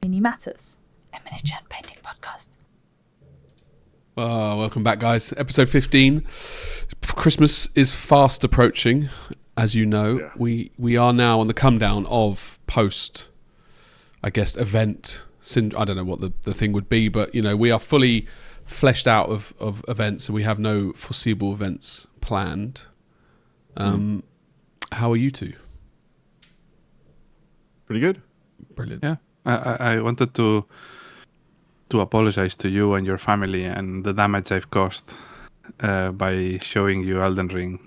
Mini Matters, a miniature painting podcast. Welcome back, guys. Episode 15. Christmas is fast approaching, as you know. Yeah. We are now on the come down of post, I guess, event. I don't know what the thing would be, but you know, we are fully fleshed out of events, and we have no foreseeable events planned. How are you two? Pretty good. Brilliant. Yeah, I wanted to apologize to you and your family and the damage I've caused by showing you Elden Ring.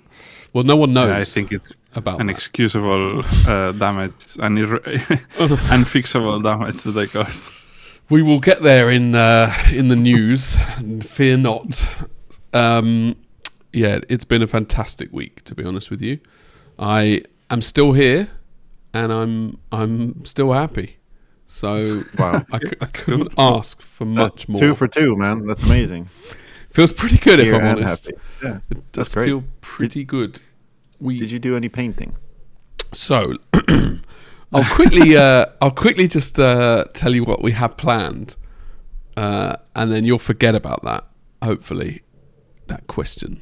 Well, no one knows. I think it's about inexcusable damage and unfixable damage that I caused. We will get there in the news. Fear not. Yeah, it's been a fantastic week, to be honest with you. I am still here, and I'm still happy. So wow, I couldn't ask for much more. 2 for 2, man. That's amazing. Feels pretty good, Here if I'm honest. Happy. Yeah, it does feel pretty good. Did you do any painting? So I'll quickly just tell you what we have planned, and then you'll forget about that. Hopefully, that question.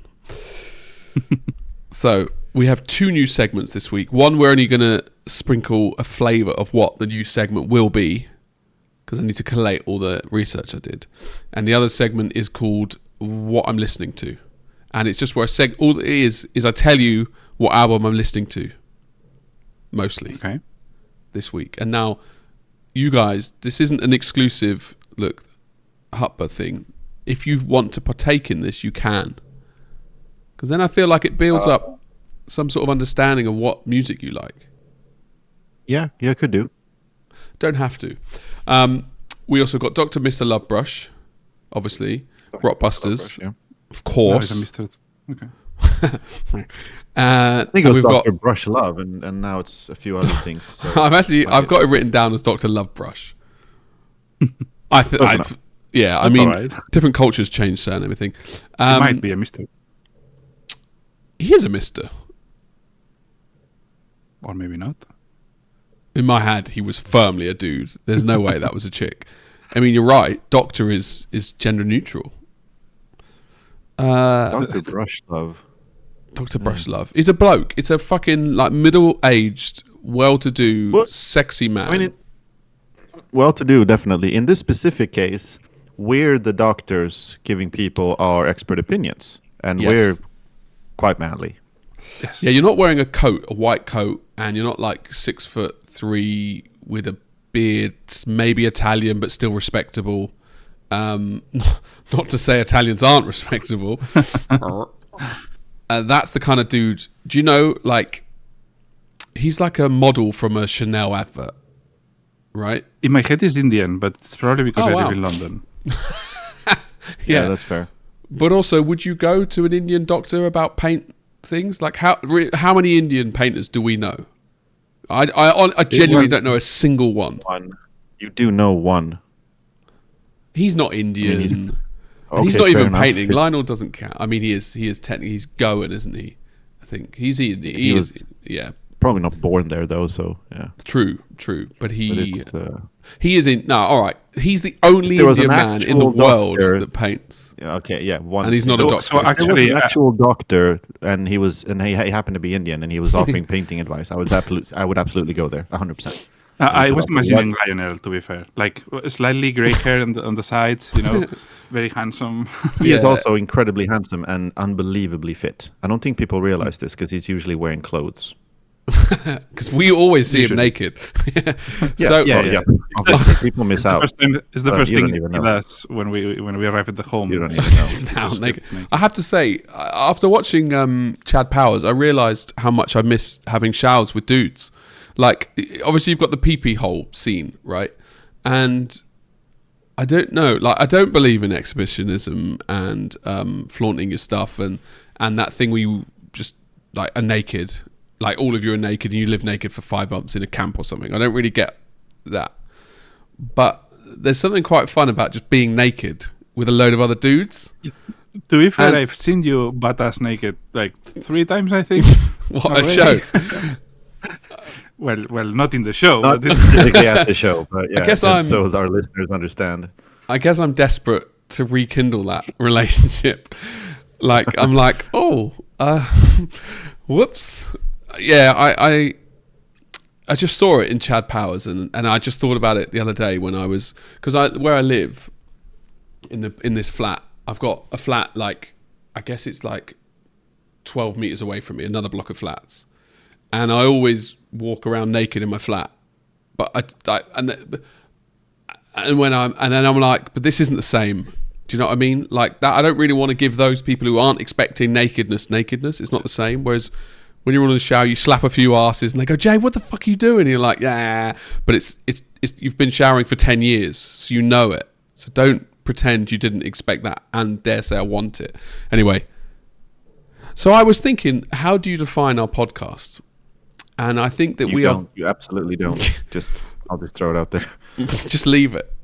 So we have 2 new segments this week. One, we're only going to sprinkle a flavour of what the new segment will be, because I need to collate all the research I did. And the other segment is called What I'm Listening To. And it's just where all it is I tell you what album I'm listening to, mostly, this week. And now, you guys, this isn't an exclusive, Hutba thing. If you want to partake in this, you can. Because then I feel like it builds up some sort of understanding of what music you like. Yeah, could do. Don't have to. We also got Dr. Mr. Lovebrush, obviously. Grot Busters, of course. No, okay. I think it was Dr. Brush Love, and now it's a few other things. So I've got it written down as Dr. Lovebrush. I mean, right. Different cultures change certain everything. He might be a Mr. He is a Mr. Or maybe not. In my head, he was firmly a dude. There's no way that was a chick. I mean, you're right. Doctor is gender neutral. Dr. Brushlove. Dr. Brushlove. He's a bloke. It's a fucking middle-aged, well-to-do, sexy man. I mean, well-to-do, definitely. In this specific case, we're the doctors giving people our expert opinions, and we're quite manly. Yes. Yeah, you're not wearing a white coat, and you're not 6'3" with a beard, maybe Italian, but still respectable. Not to say Italians aren't respectable. That's the kind of dude. Do you know, he's like a model from a Chanel advert, right? In my head, he's Indian, but it's probably because I live in London. Yeah, that's fair. But also, would you go to an Indian doctor about paint things? How many Indian painters do we know? I genuinely don't know a single one. You do know one. He's not Indian. He's not even painting. Lionel doesn't count. I mean, he is technically, he's Goan, isn't he? I think he is. Yeah. Probably not born there though, so yeah. True. But he is in. No, all right. He's the only Indian man in the world that paints. Yeah, okay, yeah. And he's not a doctor. So actually, there was an actual doctor, and he happened to be Indian, and he was offering painting advice. I would absolutely go there, 100%. I was imagining Lionel, to be fair, slightly grey hair on the sides, very handsome. He is also incredibly handsome and unbelievably fit. I don't think people realize this because he's usually wearing clothes. Because we always see him naked. People miss out. It's the first thing he does when we arrive at the home. You don't even know. Now naked. I have to say, after watching Chad Powers, I realised how much I miss having showers with dudes. Obviously you've got the pee-pee hole scene, right? And I don't know, I don't believe in exhibitionism and flaunting your stuff and that thing where you just are naked. All of you are naked and you live naked for 5 months in a camp or something. I don't really get that. But there's something quite fun about just being naked with a load of other dudes. To be fair, I've seen you butt-ass naked 3 times, I think. What, at shows? Well, not in the show. Not but specifically at the show, but yeah, guess just so our listeners understand. I guess I'm desperate to rekindle that relationship. Like I'm like, whoops. Yeah, I just saw it in Chad Powers, and I just thought about it the other day when I was, because where I live in this flat, I've got a flat like, I guess it's like 12 meters away from me, another block of flats, and I always walk around naked in my flat, but and then I'm like, but this isn't the same. Do you know what I mean? Like that, I don't really want to give those people who aren't expecting nakedness. It's not the same. Whereas when you're on the shower, you slap a few asses and they go, Jay, what the fuck are you doing? And you're like, yeah, but it's you've been showering for 10 years, so you know it. So don't pretend you didn't expect that and dare say I want it. Anyway, so I was thinking, how do you define our podcast? And I think that You absolutely don't. I'll just throw it out there. Just leave it.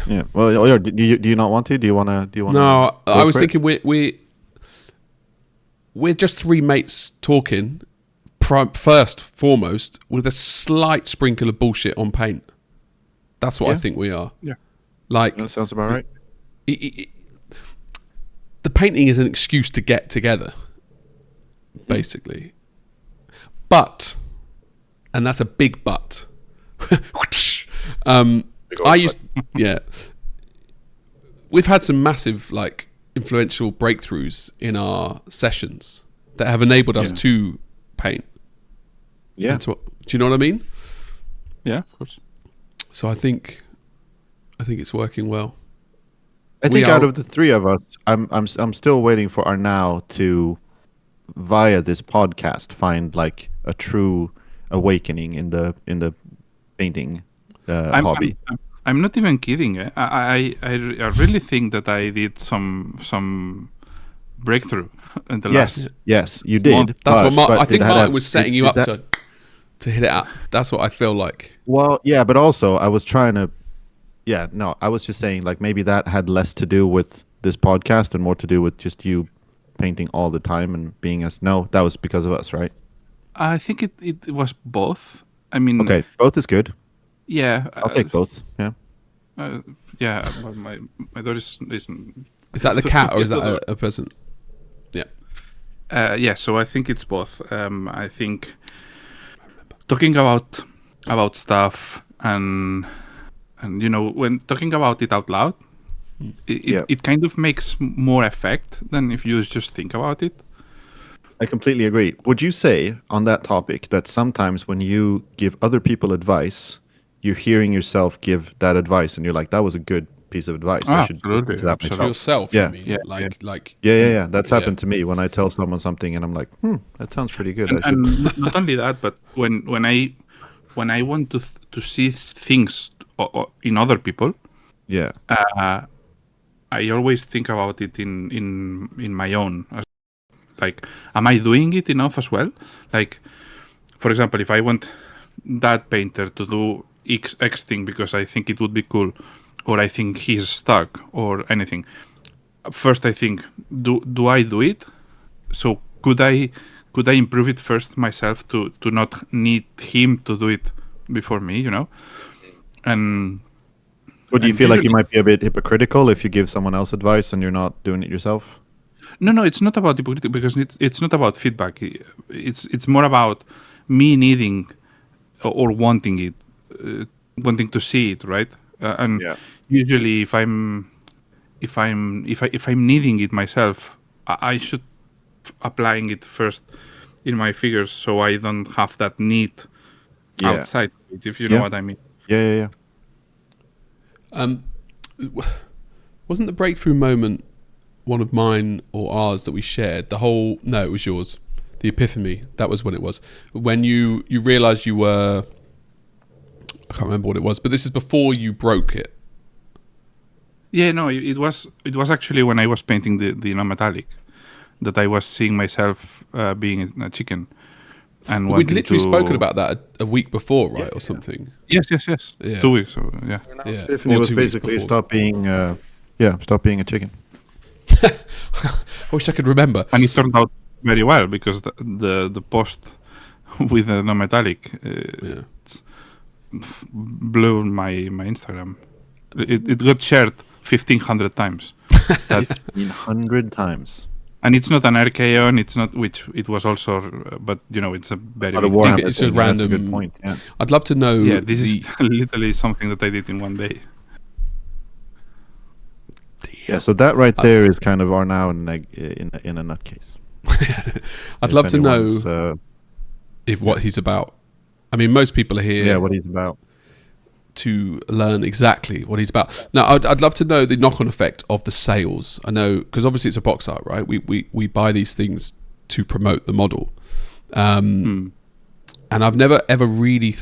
Yeah. Well, do you not want to? Do you want to? No, I was thinking we're just three mates talking. First, foremost, with a slight sprinkle of bullshit on paint. That's what I think we are. Yeah. That sounds about right. The painting is an excuse to get together, basically. But, and that's a big but. We've had some massive, like, influential breakthroughs in our sessions that have enabled us to paint. Yeah. Do you know what I mean? Yeah, of course. So I think it's working well. I think out of the three of us, I'm still waiting for Arnau to, via this podcast, find like a true awakening in the painting hobby. I'm not even kidding. I really think that I did some breakthrough in the last. Yes, you did. That's what I think Martin was setting you up to hit it up. That's what I feel like. Well, yeah, but also I was trying to. Yeah, no, I was just saying like maybe that had less to do with this podcast and more to do with just you painting all the time and being us. No, that was because of us, right? I think it was both. I mean, okay, both is good. Yeah, I'll take both. Yeah. Yeah, well, my daughter is. Is that the cat or is that a person? Yeah. Yeah. So I think it's both. I think talking about stuff and you know, when talking about it out loud, it kind of makes more effect than if you just think about it. I completely agree. Would you say on that topic that sometimes when you give other people advice, you're hearing yourself give that advice and you're like, that was a good piece of advice. I should absolutely. do that myself. Yourself, yeah. I mean. Like Yeah. That's happened to me when I tell someone something and I'm like, that sounds pretty good. And not only that, but when I want to see things in other people, I always think about it in my own. Like, am I doing it enough as well? Like, for example, if I want that painter to do X thing because I think it would be cool, or I think he's stuck, or anything. First, I think, do I do it? So could I improve it first myself to not need him to do it before me? You know, and. Would you feel like you might be a bit hypocritical if you give someone else advice and you're not doing it yourself? No, it's not about hypocrisy because it's not about feedback. It's more about me needing or wanting it, wanting to see it, right? And usually, if I'm needing it myself, I should applying it first in my figures so I don't have that need outside it, if you know what I mean. Yeah. Wasn't the breakthrough moment one of mine or ours that we shared? No, it was yours. The Epiphany. That was when it was. When you realised you were... I can't remember what it was, but this is before you broke it. Yeah, no, it was actually when I was painting the non-metallic that I was seeing myself being a chicken. And we'd literally spoken about that a week before, right, or something? Yes. Yeah. 2 weeks, yeah. Epiphany was basically stop being a chicken. I wish I could remember. And it turned out very well because the post with a non-metallic. Yeah. Blew my Instagram. It got shared 1,500 times. 1,500 times. And it's not an Archaeon, it's not, which it was also, but it's a very Not a big Warhammer thing. It's thing. a random. That's a good point. Yeah. I'd love to know. Yeah, this is literally something that I did in one day. Yeah, so that right there is kind of Arnau in a nutcase. I'd If love to know anyone's, if what he's about. I mean, most people are here. Yeah, what he's about. To learn exactly what he's about. Now, I'd love to know the knock-on effect of the sales. I know, because obviously it's a box art, right? We buy these things to promote the model. And I've never ever really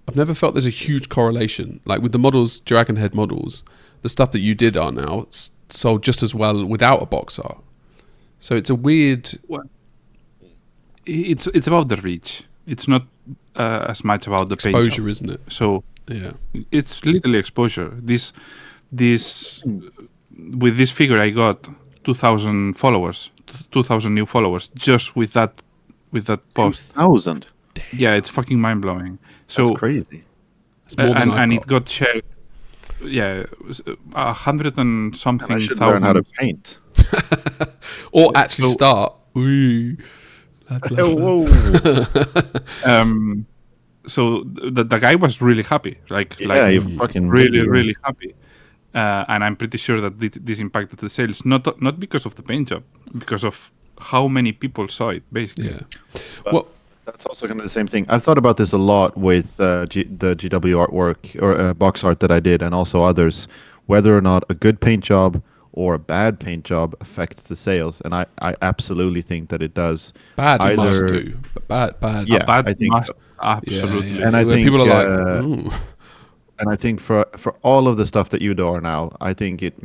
I've never felt there's a huge correlation. Like with the models, Dragon Head models, the stuff that you did are now sold just as well without a box art. So it's a weird. Well, it's about the reach. It's not as much about the exposure, isn't it? So yeah, it's literally exposure. This with this figure, I got 2,000 followers, 2,000 new followers just with that post. 2,000. Yeah, it's fucking mind blowing. So That's crazy. it's more than I've it got shared. Yeah, 100 and something. I should learn how to paint. or actually start. Ooh, that's Whoa. So the guy was really happy. He fucking really happy. And I'm pretty sure that this impacted the sales, not because of the paint job, because of how many people saw it, basically. Yeah. Well, that's also kind of the same thing. I've thought about this a lot with the GW artwork or box art that I did, and also others, whether or not a good paint job or a bad paint job affects the sales, and I absolutely think that it does. Bad it must do, but bad. Yeah, Bad I think must, absolutely. And I think people are like, ooh. And I think for all of the stuff that you do are now, I think it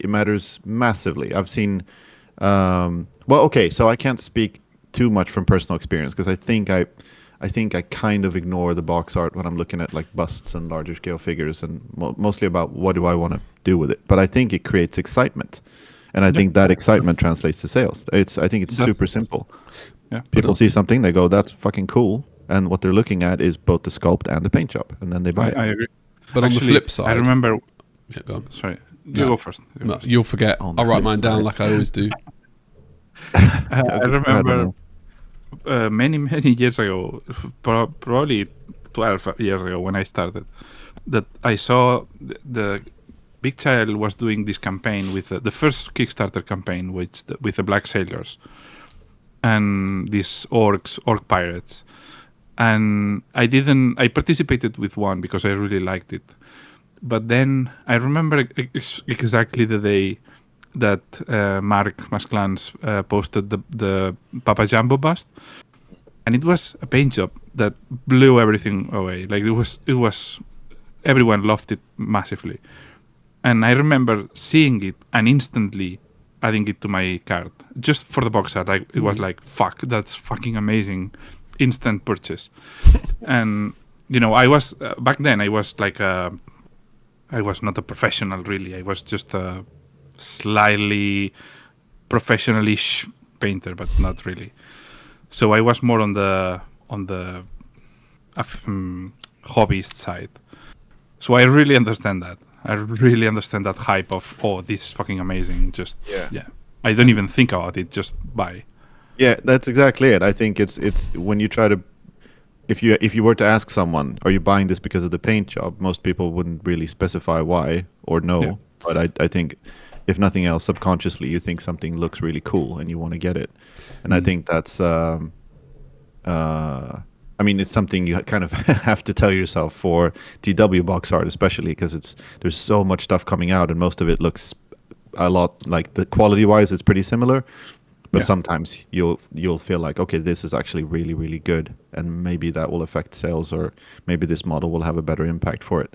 matters massively. I've seen, so I can't speak too much from personal experience because I think I kind of ignore the box art when I'm looking at like busts and larger scale figures, and mostly about what do I want to do with it. But I think it creates excitement, and I think that excitement translates to sales. I think it's super simple. Yeah, people see something, they go, "That's fucking cool," and what they're looking at is both the sculpt and the paint job, and then they buy it. I agree. But Actually, on the flip side, I remember. Yeah, go on. Sorry, No. go first. No, you'll forget. On I'll the write flip mine down side. like I always do. I remember many years ago, probably 12 years ago when I started, that I saw the Big Child was doing this campaign with the first Kickstarter campaign, with the Black Sailors and these orc pirates. And I participated with one because I really liked it. But then I remember exactly the day that Mark Masclans posted the Papa Jumbo bust, and it was a paint job that blew everything away. Like it was everyone loved it massively, and I remember seeing it and instantly adding it to my cart just for the box art. It was like, fuck, that's fucking amazing, instant purchase. And I was back then I was like I was not a professional really. I was just a slightly professional-ish painter, but not really. So I was more on the hobbyist side. So I really understand that. I really understand that hype of, oh, this is fucking amazing. Just yeah. I don't even think about it. Just buy. Yeah, that's exactly it. I think it's when you try to, if you were to ask someone, are you buying this because of the paint job? Most people wouldn't really specify why or no. Yeah. But I think, if nothing else, subconsciously you think something looks really cool and you want to get it. And I think that's, I mean, it's something you kind of have to tell yourself for TW box art, especially because there's so much stuff coming out, and most of it looks a lot like, the quality-wise, it's pretty similar. But sometimes you'll feel like, okay, this is actually really, really good, and maybe that will affect sales, or maybe this model will have a better impact for it.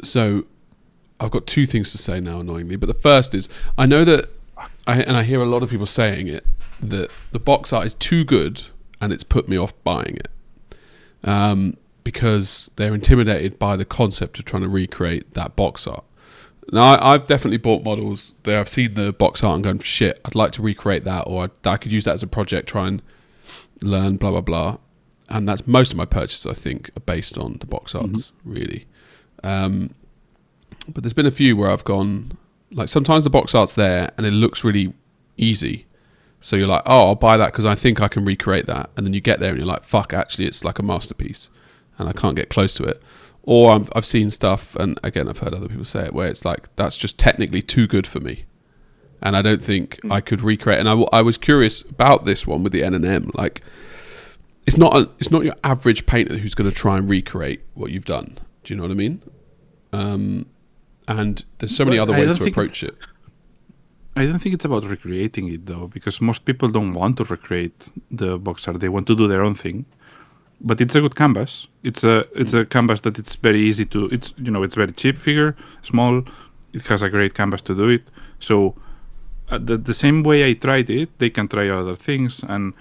So I've got two things to say now, annoyingly. But the first is, I know that, I hear a lot of people saying it, that the box art is too good and it's put me off buying it, because they're intimidated by the concept of trying to recreate that box art. No, I've definitely bought models there. I've seen the box art and gone, shit, I'd like to recreate that, or I could use that as a project, try and learn, blah, blah, blah. And that's most of my purchases, I think, are based on the box arts, really. But there's been a few where I've gone, like sometimes the box art's there and it looks really easy. So you're like, oh, I'll buy that because I think I can recreate that. And then you get there and you're like, fuck, actually, it's like a masterpiece and I can't get close to it. Or I've seen stuff, and again, I've heard other people say it, where it's like, that's just technically too good for me. And I don't think I could recreate. And I was curious about this one with the N&M. Like, it's not your average painter who's going to try and recreate what you've done. Do you know what I mean? And there's so many other ways to approach it. I don't think it's about recreating it, though, because most people don't want to recreate the box art. They want to do their own thing. But it's a good canvas. It's a canvas that it's very easy to. It's very cheap figure, small. It has a great canvas to do it. So the same way I tried it, they can try other things, and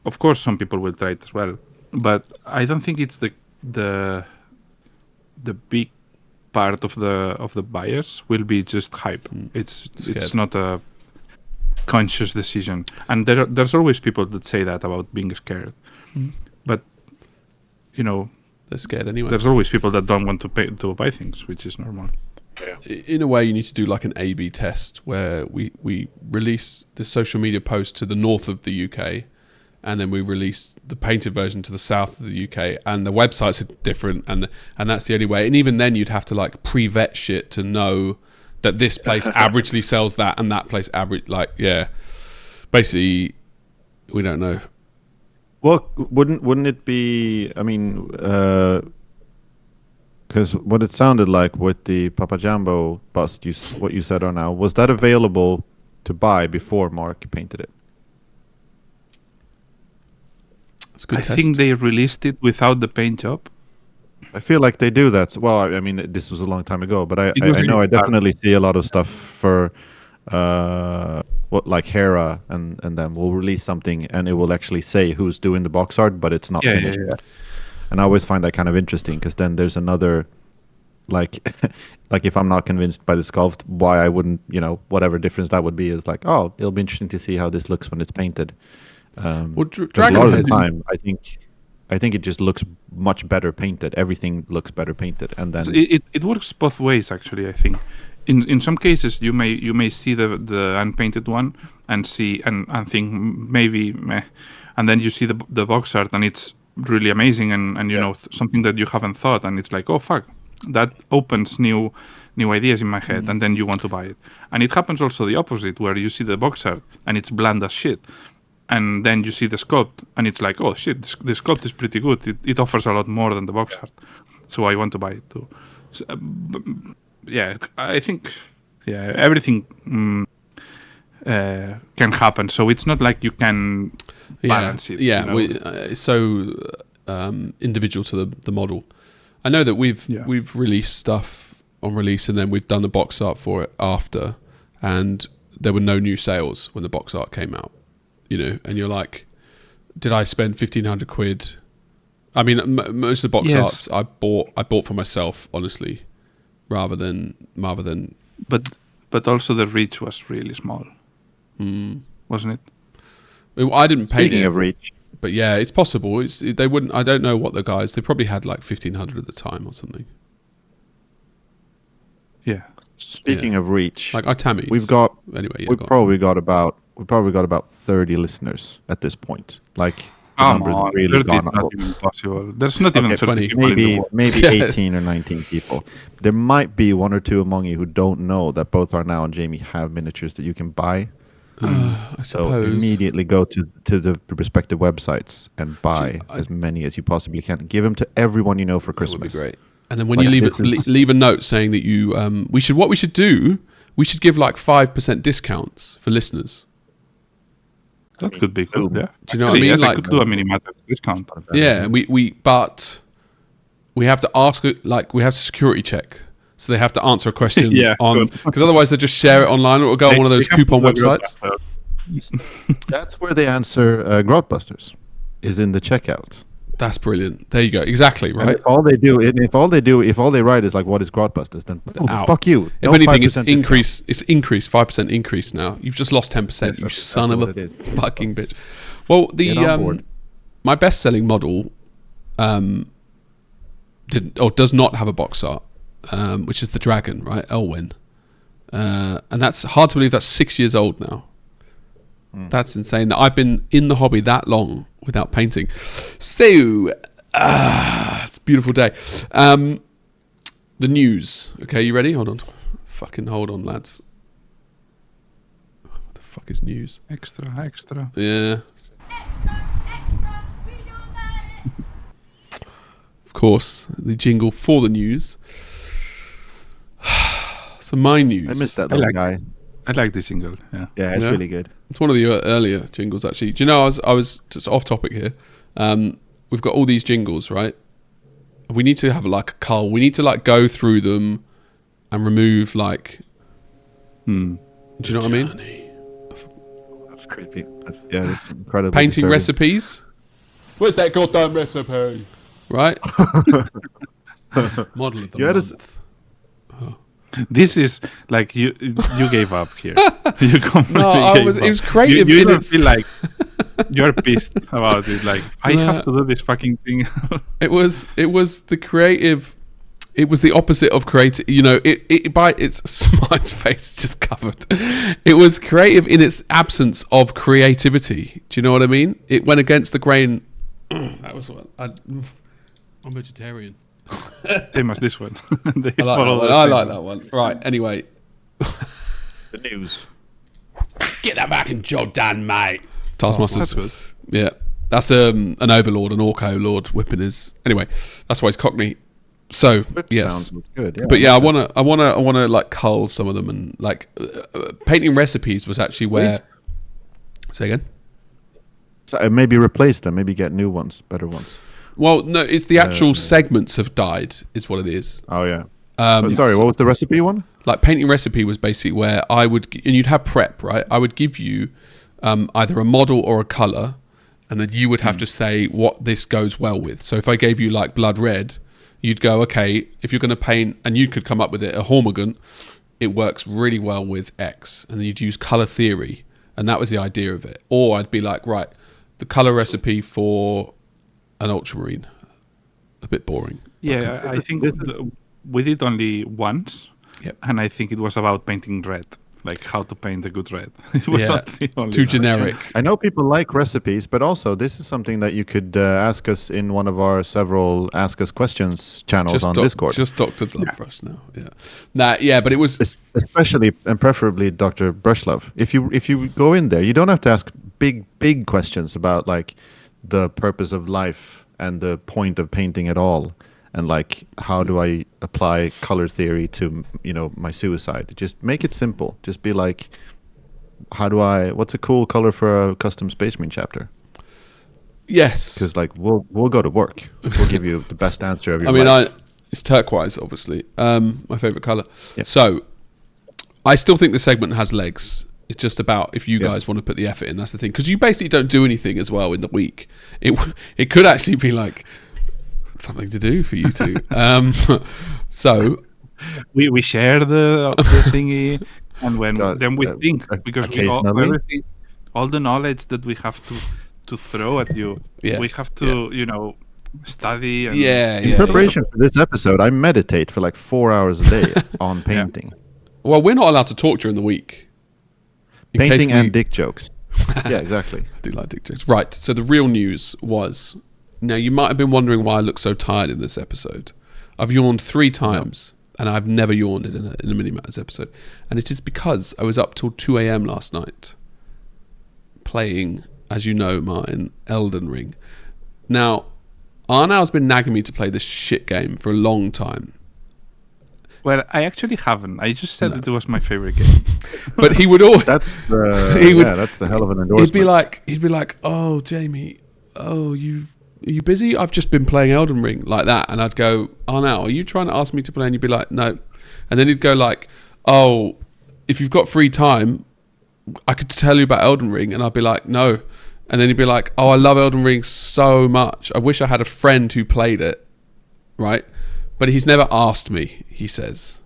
of course some people will try it as well. But I don't think it's the big part of the buyers will be just hype. It's not a conscious decision, and there's always people that say that about being scared, but they're scared anyway. There's always people that don't want to buy things, which is normal. In a way, you need to do like an A/B test where we release the social media post to the north of the UK, and then we release the painted version to the south of the UK, and the websites are different, and that's the only way. And even then, you'd have to like pre-vet shit to know that this place averagely sells that, and that place average, like, yeah. Basically, we don't know. Well, wouldn't it be? I mean, because what it sounded like with the Papa Jambo bust, what you said, Arnau, was that available to buy before Mark painted it? It's a good test. think they released it without the paint job. I feel like they do that. Well, I mean, this was a long time ago, but I know I definitely see a lot of stuff for like Hera and them will release something and it will actually say who's doing the box art, but it's not finished yet. And I always find that kind of interesting because then there's another, like if I'm not convinced by the sculpt, why I wouldn't, whatever difference that would be is like, oh, it'll be interesting to see how this looks when it's painted. Well, a lot of the time, I think it just looks much better painted. Everything looks better painted, and then it works both ways. Actually, I think in some cases you may see the unpainted one and see and think maybe meh, and then you see the box art and it's really amazing and something that you haven't thought, and it's like, oh fuck, that opens new ideas in my head, and then you want to buy it. And it happens also the opposite, where you see the box art and it's bland as shit. And then you see the sculpt, and it's like, oh shit, the sculpt is pretty good. It offers a lot more than the box art, so I want to buy it too. So, I think, everything can happen. So it's not like you can balance it. Yeah, it's so individual to the model. I know that we've released stuff on release, and then we've done the box art for it after, and there were no new sales when the box art came out. And you're like, did I spend 1,500 quid? I mean, most of the box arts I bought for myself, honestly, rather than. But also the reach was really small, wasn't it? I didn't pay. Speaking of reach, but yeah, it's possible. They wouldn't. I don't know what the guys. They probably had like 1,500 at the time or something. Yeah. Speaking of reach, like Itami's. We've got anyway. We've probably got about 30 listeners at this point. Like the numbers really gone up. Not even possible. There's not even 30 people in the world. Maybe 18 or 19 people. There might be one or two among you who don't know that both Arnau and Jamie have miniatures that you can buy. So immediately go to the respective websites and buy as many as you possibly can. Give them to everyone you know for Christmas. That would be great. And then when you leave a note saying that you we should give like 5% discounts for listeners. That could be cool. Yeah. Do you know what I mean? Yes, like, I could do a mini matter discount. Yeah, but we have to ask, like, we have to security check. So they have to answer a question because otherwise they just share it online, or it'll go on one of those coupon websites. That's where they answer Grotbusters, is in the checkout. That's brilliant. There you go. Exactly, And right? if all they write is like, what is Grot Busters, then Out. fuck you. If No anything, it's 5% increase. It's increased 5% increase now. You've just lost 10%. Yes, You that's son of exactly a what it is. fucking bitch. Well, Get on board. my best-selling model does not have a box art, which is the dragon, right? Elwyn, and that's hard to believe. That's 6 years old now. That's insane. That I've been in the hobby that long without painting. So, it's a beautiful day. The news. Okay, you ready? Hold on. Fucking hold on, lads. What the fuck is news? Extra. Yeah. Of course, the jingle for the news. So my news. I missed that little guy. I like this jingle. Yeah. Yeah, it's Yeah. really good. It's one of the earlier jingles, actually. Do you know, I was just off topic here. We've got all these jingles, right? We need to have like a cull. We need to like go through them and remove like. Do you know what I mean? That's creepy. It's incredible. Painting recipes. Where's that goddamn recipe? Right? Model of the month. This is like you gave up here. You completely gave up. It was creative. You don't feel like you're pissed about it. Like I have to do this fucking thing. It was the creative. It was the opposite of creative. You know, it by its smart face just covered. It was creative in its absence of creativity. Do you know what I mean? It went against the grain. That was what I'm vegetarian. Same as this one. I like that one. Right. Anyway, The news. get that back in Jordan, mate. Taskmaster's That's good. Yeah, that's an overlord, an orco lord whipping his. Anyway, that's why he's Cockney. So yes, Sounds good. Yeah, but yeah, I wanna like cull some of them and like painting recipes was actually where. Say again. So, maybe replace them. Maybe get new ones, better ones. Well, no, it's the actual segments have died, is what it is. Oh yeah. Sorry, what was the recipe one? Like painting recipe was basically where I would, and you'd have prep, right? I would give you either a model or a color, and then you would have to say what this goes well with. So if I gave you like blood red, you'd go, okay, if you're going to paint, and you could come up with it, a Hormigant, it works really well with X, and then you'd use color theory, and that was the idea of it. Or I'd be like, right, the color recipe for an ultramarine, a bit boring. Yeah, I think we did only once, and I think it was about painting red, like how to paint a good red. It was only too generic. I know people like recipes, but also this is something that you could ask us in one of our several Ask Us Questions channels on Discord. Just Dr. Lovebrush now, but it was especially and preferably Dr. Brushlove. If you go in there, you don't have to ask big questions about like the purpose of life and the point of painting at all, and like how do I apply color theory to my suicide. Just make it simple. Just be like, what's a cool color for a custom Space Marine chapter? Yes, because like we'll go to work. We'll give you the best answer of your life. It's turquoise, obviously, my favorite color. So I still think the segment has legs. It's just about if you guys want to put the effort in. That's the thing, because you basically don't do anything as well in the week. It could actually be like something to do for you two. So we share the thingy, and then we think, because we all the knowledge that we have to throw at you, we have to study. And in preparation for this episode, I meditate for like 4 hours a day on painting. Well, we're not allowed to talk during the week. Painting and dick jokes. Yeah, exactly. I do like dick jokes. Right, so the real news was... Now, you might have been wondering why I look so tired in this episode. I've yawned 3 times, and I've never yawned in a Mini Matters episode. And it is because I was up till 2 a.m. last night playing, as you know, Martin, Elden Ring. Now, Arnau's been nagging me to play this shit game for a long time. Well, I actually haven't. I just said that it was my favorite game. But he would always... That's the hell of an endorsement. He'd be like, oh, Jamie, are you busy? I've just been playing Elden Ring, like that. And I'd go, Arnau, are you trying to ask me to play? And you'd be like, no. And then he'd go like, oh, if you've got free time, I could tell you about Elden Ring. And I'd be like, no. And then he'd be like, oh, I love Elden Ring so much. I wish I had a friend who played it, right? But he's never asked me, he says.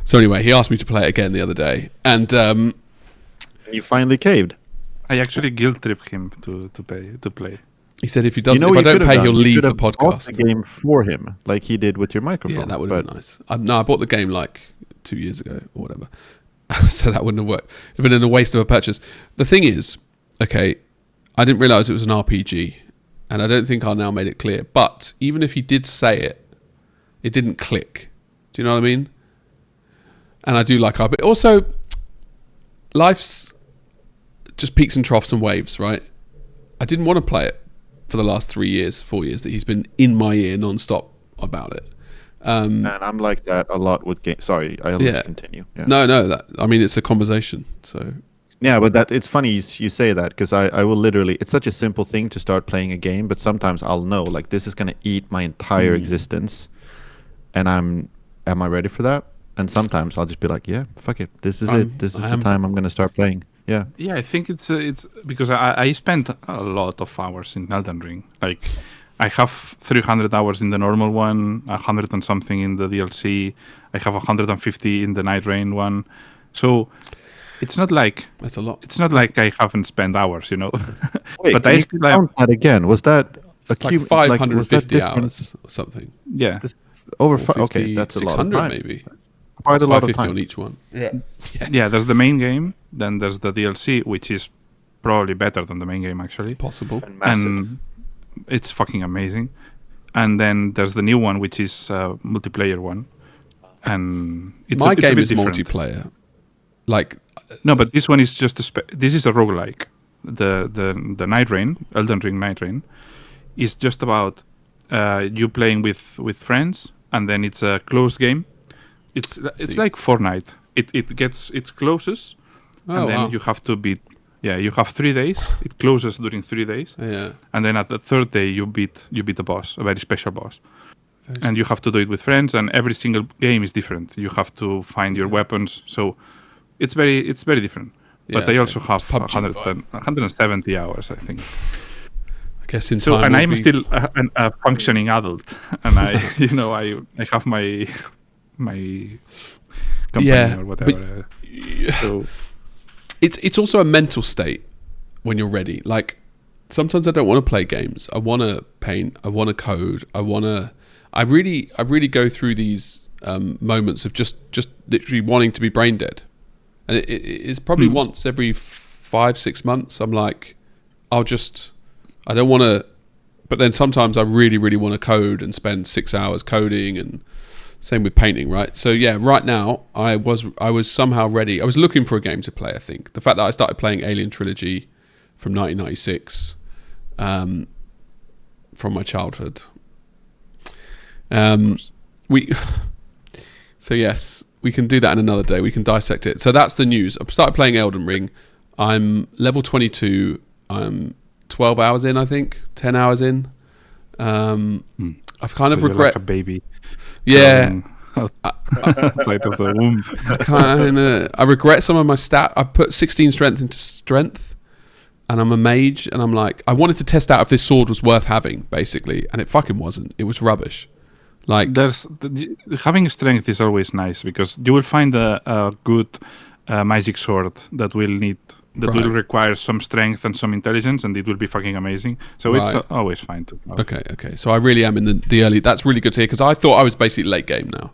So anyway, he asked me to play it again the other day. And You finally caved. I actually guilt tripped him to play. he said if he doesn't, if I don't pay, he'll leave the bought podcast. the game for him, like he did with your microphone. Yeah, that would have been nice. No, I bought the game like 2 years ago or whatever. So that wouldn't have worked. It would have been a waste of a purchase. The thing is, okay, I didn't realize it was an RPG, and I don't think Arnau made it clear. But even if he did say it, it didn't click. Do you know what I mean? And I do like RPG. Also, life's just peaks and troughs and waves, right? I didn't want to play it for the last 4 years that he's been in my ear non-stop about it. And I'm like that a lot with games. Sorry, I'll continue. Yeah. No, I mean, it's a conversation. So yeah, but it's funny you say that, because I will literally, it's such a simple thing to start playing a game, but sometimes I'll know, like, this is going to eat my entire existence, and am I ready for that? And sometimes I'll just be like, yeah, fuck it, this is it. This is the time I'm going to start playing. Yeah. Yeah, I think it's because I spent a lot of hours in Elden Ring. Like, I have 300 hours in the normal one, 100 and something in the DLC. I have 150 in the Night Rain one. So it's not like that's a lot. It's not like I haven't spent hours, you know. Wait, but can I you still count that again? Was that like 550 hours or something? Yeah, over 5. Okay, that's a lot of 600 time. maybe. Quite a lot of 550 time on each one. Yeah. There's the main game, then there's the DLC, which is probably better than the main game actually. Possible. And massive. And it's fucking amazing. And then there's the new one, which is multiplayer one, and my it's game a bit is different. multiplayer. Like No, but this one is just this is a roguelike. The Night Rain, Elden Ring Night Rain, is just about you playing with friends, and then it's a closed game. It's like Fortnite. It closes, and then you have to beat. Yeah, you have 3 days. It closes during 3 days. Yeah. And then at the third day, you beat a boss, a very special boss. And you have to do it with friends, and every single game is different. You have to find your weapons. So it's very different. Yeah, But I also have PUBG 170 hours, I think. I guess in So, time. and I'm be... still a functioning adult, and I have my company or whatever. So it's also a mental state when you're ready. Like sometimes I don't want to play games. I want to paint. I want to code. I really go through these moments of just literally wanting to be brain dead, and it's probably once every 5-6 months. I'm like, I don't want to, but then sometimes I really want to code and spend 6 hours coding, and same with painting, right? So yeah, right now I was somehow ready. I was looking for a game to play. I think the fact that I started playing Alien Trilogy from 1996, from my childhood. So yes, we can do that in another day. We can dissect it. So that's the news. I've started playing Elden Ring. I'm level 22. I'm 12 hours in, I think. 10 hours in. I've kind of regret like a baby. Yeah. Outside of the womb. I regret some of my stat. I've put 16 strength into strength, and I'm a mage, and I'm like, I wanted to test out if this sword was worth having, basically, and it fucking wasn't. It was rubbish. Like, having strength is always nice, because you will find a good magic sword that will will require some strength and some intelligence, and it will be fucking amazing. So it's always fine to have. Okay. So I really am in the early. That's really good to hear, because I thought I was basically late game now.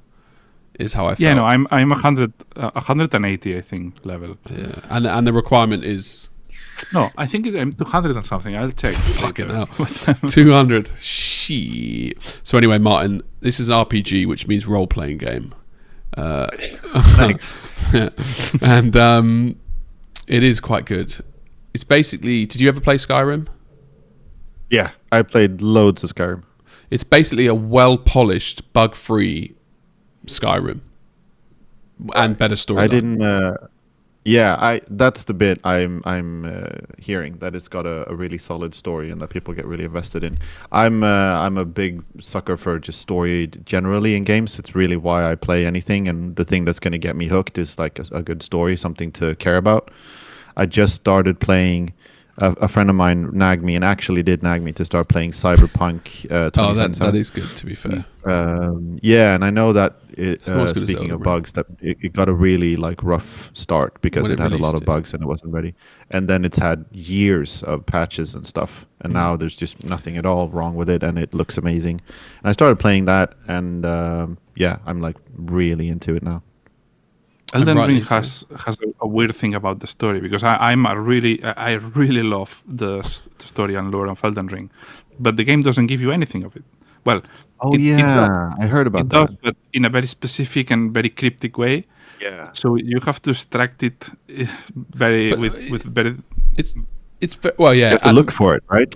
Is how I felt. Yeah, no, I'm 180, I think, level. Yeah, and the requirement is. No, I think I'm 200 and something. I'll check. Fucking hell. 200. Shit. So anyway, Martin, this is RPG, which means role-playing game. Thanks. And it is quite good. It's basically... Did you ever play Skyrim? Yeah, I played loads of Skyrim. It's basically a well-polished, bug-free Skyrim. And better story. I didn't... that's the bit I'm hearing, that it's got a really solid story and that people get really invested in. I'm a big sucker for just story generally in games. It's really why I play anything, and the thing that's going to get me hooked is like a good story, something to care about. I just started playing. A friend of mine nagged me, and actually did nag me to start playing Cyberpunk 2077. that is good, to be fair. Yeah, and I know that It's not as good as speaking Elden of Ring. bugs, that it got a really like rough start because When it it had a lot released, of bugs and it wasn't ready. And then it's had years of patches and stuff, and now there's just nothing at all wrong with it, and it looks amazing. And I started playing that, and yeah, I'm like really into it now. Elden rightly Ring so. has a weird thing about the story, because I really love the story and lore of Elden Ring, but the game doesn't give you anything of it. Well, Oh it does. yeah, I heard about It that. does, but in a very specific and very cryptic way. Yeah. So you have to extract it very But, with very Well, yeah. You have to look for it, right?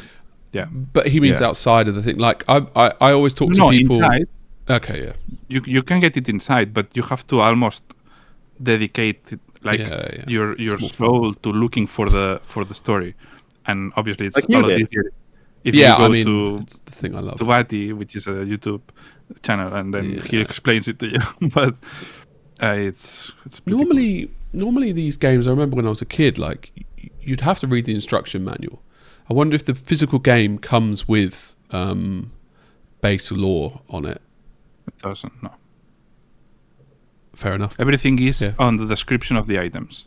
yeah. But he means Yeah. outside of the thing. Like I always talk to No, people. inside Okay, yeah. you can get it inside, but you have to almost dedicate like Yeah. your more soul to looking for the story, and obviously it's Like a you lot did. easier if Yeah, you go I mean, to it's the thing I love. Vati, which is a YouTube channel, and then he Yeah. explains it to you. But it's pretty cool. Normally these games, I remember when I was a kid, like you'd have to read the instruction manual. I wonder if the physical game comes with base lore on it. It doesn't. No, Fair enough. everything is Yeah. on the description of the items.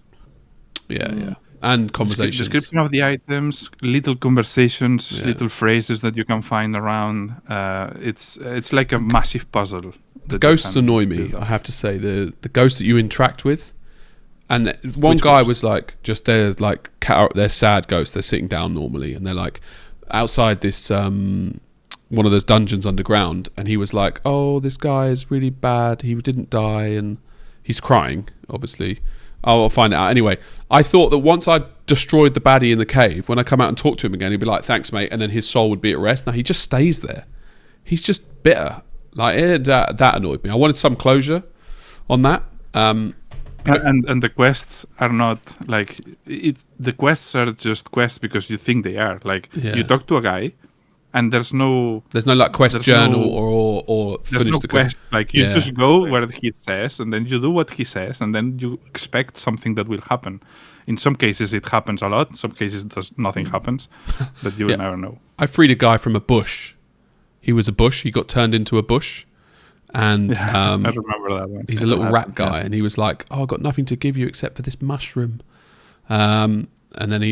Yeah. And conversations. Description of the items, little conversations, Yeah. little phrases that you can find around. It's like a massive puzzle. The ghosts annoy me, build up. I have to say. The ghosts that you interact with. And one Which guy ghosts? was like, just they're sad ghosts. They're sitting down normally, and they're like outside this one of those dungeons underground. And he was like, "Oh, this guy is really bad. He didn't die," and he's crying. Obviously, I'll find it out anyway. I thought that once I destroyed the baddie in the cave, when I come out and talk to him again, he'd be like, "Thanks, mate," and then his soul would be at rest. Now he just stays there. He's just bitter. Like that annoyed me. I wanted some closure on that. And the quests are not like it. The quests are just quests because you think they are. Like Yeah. you talk to a guy, and there's no like quest There's journal no- or there's finish no the quest. Like you Yeah. just go where he says, and then you do what he says, and then you expect something that will happen. In some cases, it happens a lot. Some cases, nothing happens, but you will Yeah. never know. I freed a guy from a bush. He was a bush. He got turned into a bush, and I remember that one. he's a little that rat happened, guy, and he was like, "Oh, I've got nothing to give you except for this mushroom." And then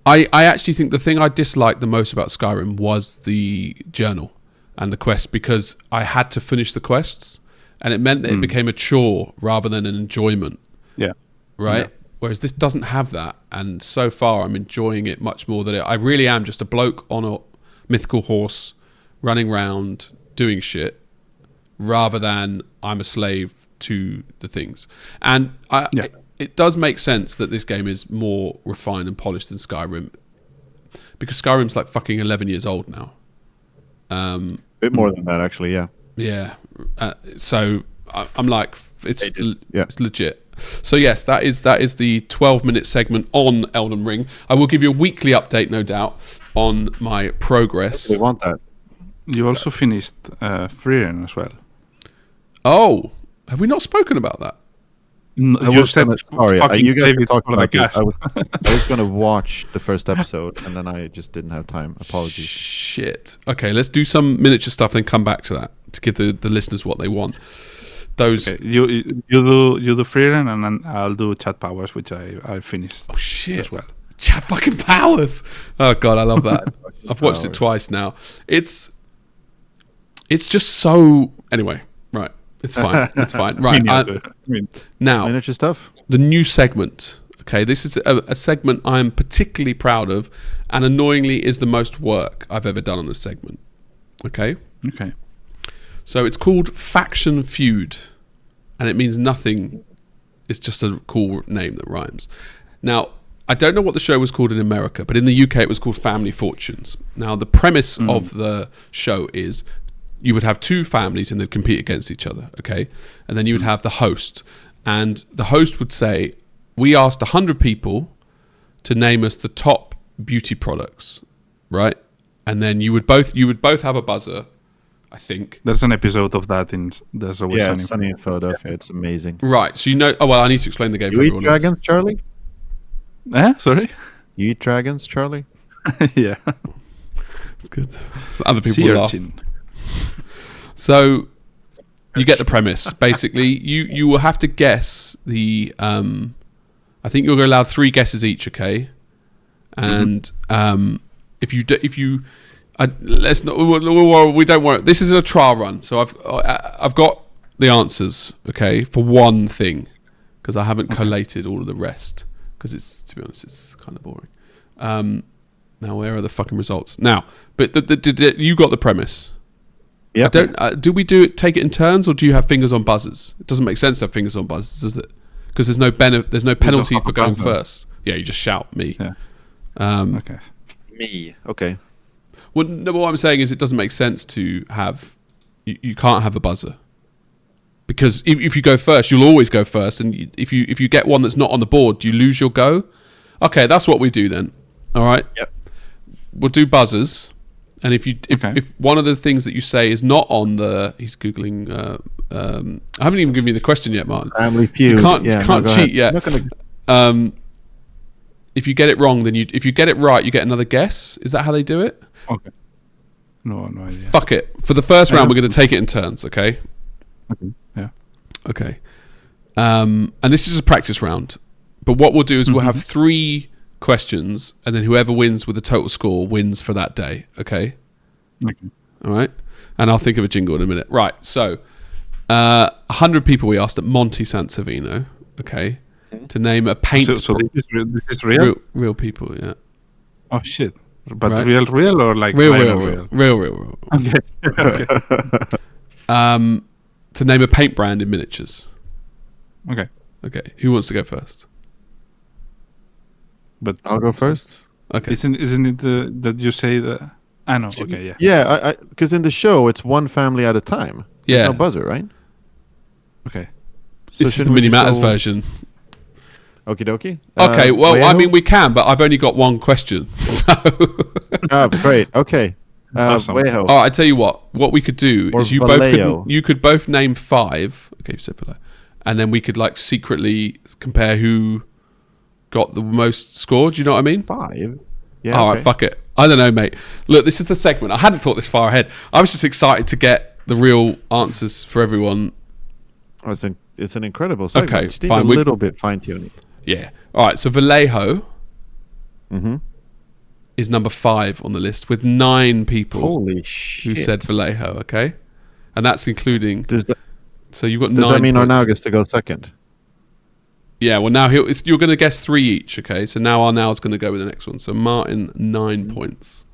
I actually think the thing I disliked the most about Skyrim was the journal and the quest, because I had to finish the quests, and it meant that it became a chore rather than an enjoyment, Yeah. right? Yeah. Whereas this doesn't have that, and so far I'm enjoying it much more than I really am just a bloke on a mythical horse running around doing shit, rather than I'm a slave to the things. And it does make sense that this game is more refined and polished than Skyrim, because Skyrim's like fucking 11 years old now. A bit more than that, actually. Yeah. Yeah. So I'm like, it's Yeah. it's legit. So yes, that is the 12-minute segment on Elden Ring. I will give you a weekly update, no doubt, on my progress. They want that. You also finished Frieren as well. Oh, have we not spoken about that? You said Sorry, fucking you guys David can talk for the about this. cast. I was going to watch the first episode, and then I just didn't have time. Apologies. Shit. Okay, let's do some miniature stuff, then come back to that to give the listeners what they want. Those. Okay, you do Frieren, and then I'll do Chat Powers, which I finished. Oh shit. as well. Chat fucking powers. Oh god, I love that. I've watched it Powers. twice now. It's just so. Anyway, right. It's fine. It's fine. Right. Now, Miniature stuff. the new segment. Okay, this is a segment I'm particularly proud of, and annoyingly is the most work I've ever done on a segment. Okay, Okay. so it's called Faction Feud, and it means nothing. It's just a cool name that rhymes. Now, I don't know what the show was called in America, but in the UK it was called Family Fortunes. Now, the premise of the show is you would have two families and they'd compete against each other, okay? And then you would have the host. And the host would say, we asked 100 people to name us the top beauty products, right? And then you would both have a buzzer I think. There's an episode of that in There's Always Yeah, Sunny. Sunny in Philadelphia. It's amazing. Right. So oh well, I need to explain the game You for eat everyone dragons, Charlie? Sorry? You eat dragons, Charlie? Yeah. It's good. Other people Sea laugh. urchin. So you get the premise. Basically, you will have to guess the. I think you're allowed 3 guesses each. Okay, and if you let's not we don't worry. This is a trial run, so I've got the answers. Okay, for one thing, because I haven't collated all of the rest. Because it's, to be honest, it's kind of boring. Now where are the fucking results? Now, but you got the premise. Yeah. Do we take it in turns, or do you have fingers on buzzers? It doesn't make sense to have fingers on buzzers, does it? Because there's no penalty for going first. Yeah, you just shout me. Yeah. Okay. Me. Okay. Well, no, what I'm saying is it doesn't make sense to have. You can't have a buzzer. Because if you go first, you'll always go first, and if you get one that's not on the board, you lose your go. Okay, that's what we do then. All right. Yep. We'll do buzzers, and if one of the things that you say is not on the, he's googling. I haven't even given you the question yet, Martin. Family Feud. You can't cheat yet. Gonna... If you get it wrong, then if you get it right, you get another guess. Is that how they do it? Okay. No idea. Fuck it. For the first round, we're going to take it in turns. Okay. Okay. Yeah. Okay. And this is a practice round. But what we'll do is we'll have 3 questions, and then whoever wins with the total score wins for that day. Okay. All right. And I'll think of a jingle in a minute. Right. So, 100 people we asked at Monte Sansevino. Okay. To name a paint. So this is real? Real people. Yeah. Oh shit! But Right. real or like Real. Okay. Okay. To name a paint brand in miniatures. Okay. Okay. Who wants to go first? But I'll go first. Okay. isn't it that you say the? Ah no. Okay. Yeah. Yeah, because in the show it's one family at a time. There's Yeah. no buzzer, right? Okay. This is the shouldn't we Mini just Matters go- version. Okie dokie. Okay, well, I Vallejo? mean, we can, but I've only got one question. So, Ah, great. Okay. Awesome. Vallejo. all right, I tell you what we could do Or is Vallejo. you could both name 5. Okay, so Vallejo, and then we could like secretly compare who got the most score. Do you know what I mean? 5. Yeah. All okay. right, fuck it. I don't know, mate. Look, this is the segment. I hadn't thought this far ahead. I was just excited to get the real answers for everyone. Oh, it's an incredible segment. Okay, You just need fine. a little bit fine tuning. Yeah. All right. So Vallejo Mm-hmm. is number 5 on the list with 9 people Holy who shit! said Vallejo. Okay, and that's including. Does So you've got that 9. mean points. Arnau gets to go second? Yeah. Well, now you're going to guess 3 each. Okay. So now Arnau's going to go with the next one. So Martin 9 points.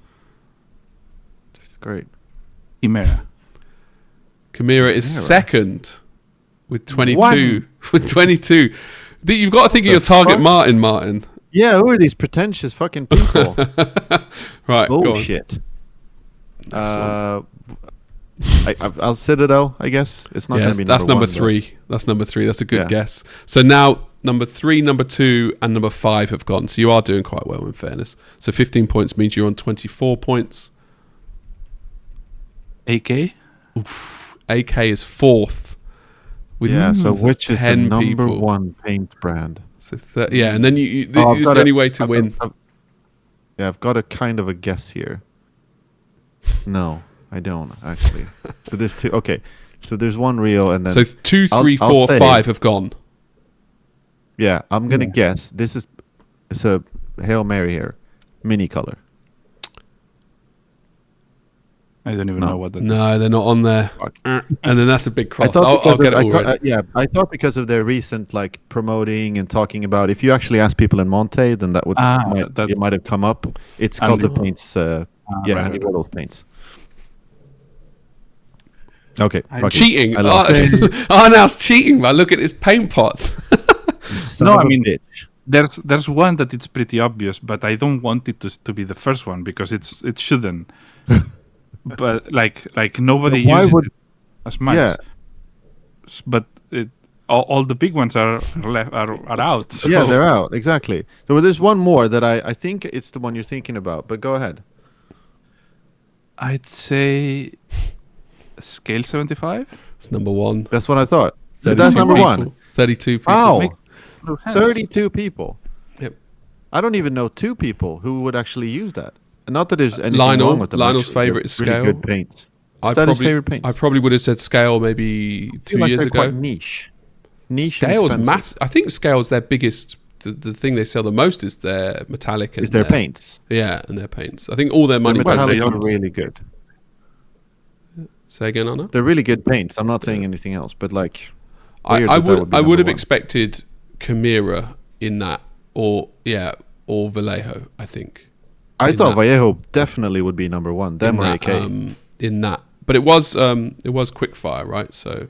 Great. Chimera. Chimera is Chimera. second with 22. What? With 22. You've got to think of your target, fuck? Martin. Yeah, who are these pretentious fucking people? Right. Go on. Bullshit. I'll Citadel, I guess. It's not going Yes, to be that's number one, 3. That's number 3. That's a good Yeah. guess. So now number 3, number 2, and number 5 have gone. So you are doing quite well, in fairness. So 15 points means you're on 24 points. AK. Oof. AK is 4th. With Yeah, so which is the 10 number people. 1 paint brand? So yeah, and then you Oh, I've it's got the a- only way to I've- win. I've got a kind of a guess here. No, I don't actually. So there's 2. Okay, so there's 1 real, and then So 2, I'll- 3, I'll 4, say- 5 have gone. yeah, I'm gonna guess. It's a Hail Mary here, mini color. I don't even No. know what that is. No, they're not on there. Fuck. And then that's a big cross. I thought I'll because get it of, all right. I thought because of their recent like promoting and talking about. If you actually ask people in Monte, then that would it might have come up. It's called the Andy- paints. right, Andy right. Warhol's paints. Okay, fuck it. Cheating. I lost. Arnau's cheating by look at his paint pots. Son No, of I a mean- bitch. There's one that it's pretty obvious, but I don't want it to be the first one because it shouldn't. But like nobody Why uses would- it as much. Yeah. But all the big ones are out. So. Yeah, they're out exactly. So there's one more that I think it's the one you're thinking about. But go ahead. I'd say scale 75. It's number one. That's what I thought. 32 That's number people. one. 32 people. Wow. Make no sense. 32 people. Yep. I don't even know 2 people who would actually use that. And not that there's anything wrong Lionel. with them. Lionel's actually. favorite They're is really scale. good paints. Is that his favorite paints? I probably would have said scale maybe I 2 feel like years they're ago. quite niche. Niche and Scale's expensive. massive. I think Scale's their biggest. The thing they sell the most is their metallic and Is their paints. Yeah, and their paints. I think all their money. Their Well, metallics they are don't- really good. Say again, Anna. They're really good paints. I'm not saying anything else, but like, weird I that that would be I would number have one. expected Chimera in that, or Vallejo. I think I in thought that- Vallejo definitely would be number one. Them in or that, AK. in that, but it was quickfire, right? So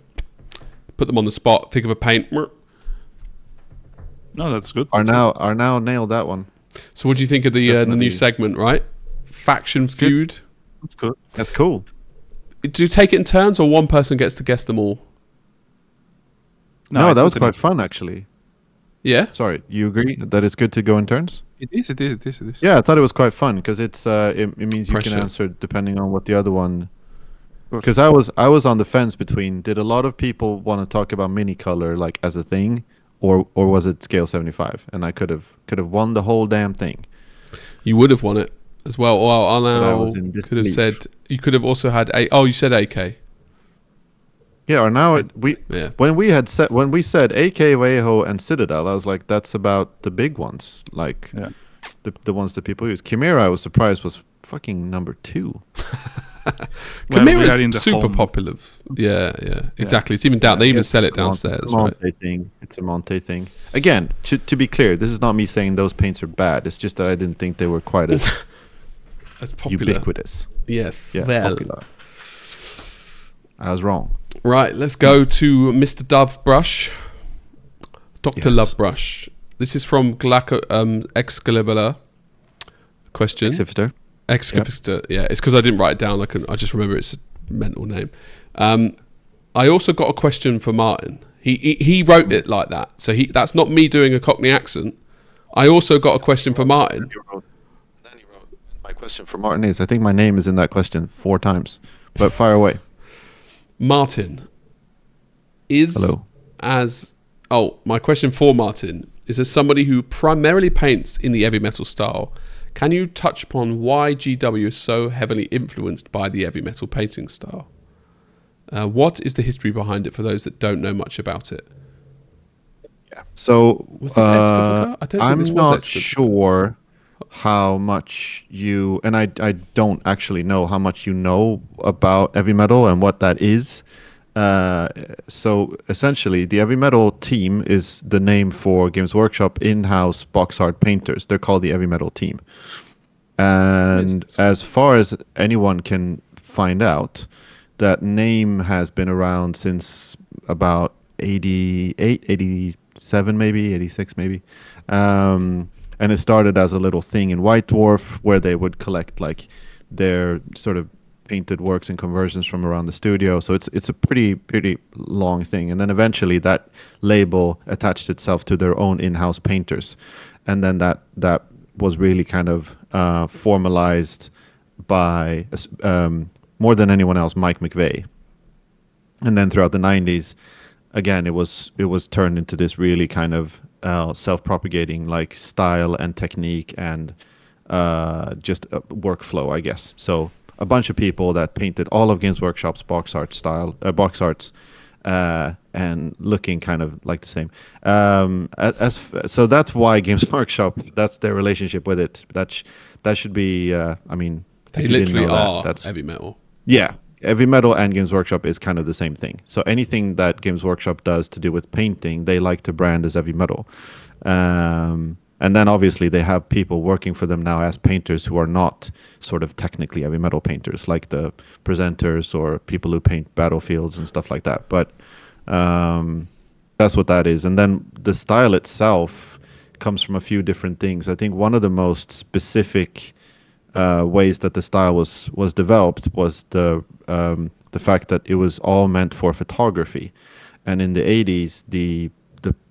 put them on the spot. Think of a paint. No, that's good. Arnau nailed that one. So what do you think of the Definitely. new segment? Right, faction feud. That's good. That's cool. Do you take it in turns, or one person gets to guess them all? No, I that was totally- quite fun actually. Yeah. Sorry, you agree that it's good to go in turns? It is. Yeah, I thought it was quite fun because it means you Pressure. can answer depending on what the other one. course. Because I was on the fence between did a lot of people want to talk about mini color like as a thing, or was it scale 75? And I could have won the whole damn thing. You would have won it as well. Well, I Arnau was in could have disbelief. said. You could have also had a. Oh, you said AK. Yeah, or now Yeah. when we said AK, Vallejo, and Citadel, I was like, that's about the big ones, like Yeah. the ones that people use. Chimera, I was surprised was fucking number 2. Well, Chimera we are in is the super home. popular. Yeah, exactly. It's even down. They even sell it It's a downstairs, right? Monte thing. It's a Monte thing. Again, to be clear, this is not me saying those paints are bad. It's just that I didn't think they were quite as That's popular. ubiquitous. Yes. Yeah, well. popular. I was wrong. Right. Let's go to Mr. Dove Brush, Dr. Yes. Love Brush. This is from Excalibur. Question. Exhibitor. Excavator. Yeah, it's because I didn't write it down. I just remember it's a mental name. I also got a question for Martin. He wrote it like that, so that's not me doing a Cockney accent. I also got a question for Martin. Then he wrote. My question for Martin is: I think my name is in that question 4 times, but fire away. Martin is Hello. my question for Martin is, as somebody who primarily paints in the heavy metal style, can you touch upon why GW is so heavily influenced by the heavy metal painting style? What is the history behind it for those that don't know much about it? Yeah. So Was this Excavator? I don't think I'm this was not Excavator. sure how much you and I don't actually know how much you know about heavy metal and what that is. So essentially, the heavy metal team is the name for Games Workshop in-house box art painters. They're called the heavy metal team. And as far as anyone can find out, that name has been around since about 88, 87 maybe, 86 maybe. And it started as a little thing in White Dwarf where they would collect like their sort of painted works and conversions from around the studio. So it's a pretty long thing. And then eventually that label attached itself to their own in-house painters. And then that was really kind of formalized by more than anyone else, Mike McVeigh. And then throughout the 90s, again, it was turned into this really kind of self-propagating like style and technique and just a workflow, I guess. So a bunch of people that painted all of Games Workshop's box arts, and looking kind of like the same. So that's why Games Workshop. That's their relationship with it. That should be. I mean, They if you didn't literally know are that's heavy metal. yeah. Heavy metal and Games Workshop is kind of the same thing. So anything that Games Workshop does to do with painting, they like to brand as heavy metal. And then obviously they have people working for them now as painters who are not sort of technically heavy metal painters, like the presenters or people who paint battlefields and stuff like that. But that's what that is. And then the style itself comes from a few different things. I think one of the most specific ways that the style was developed was the fact that it was all meant for photography, and in the 80s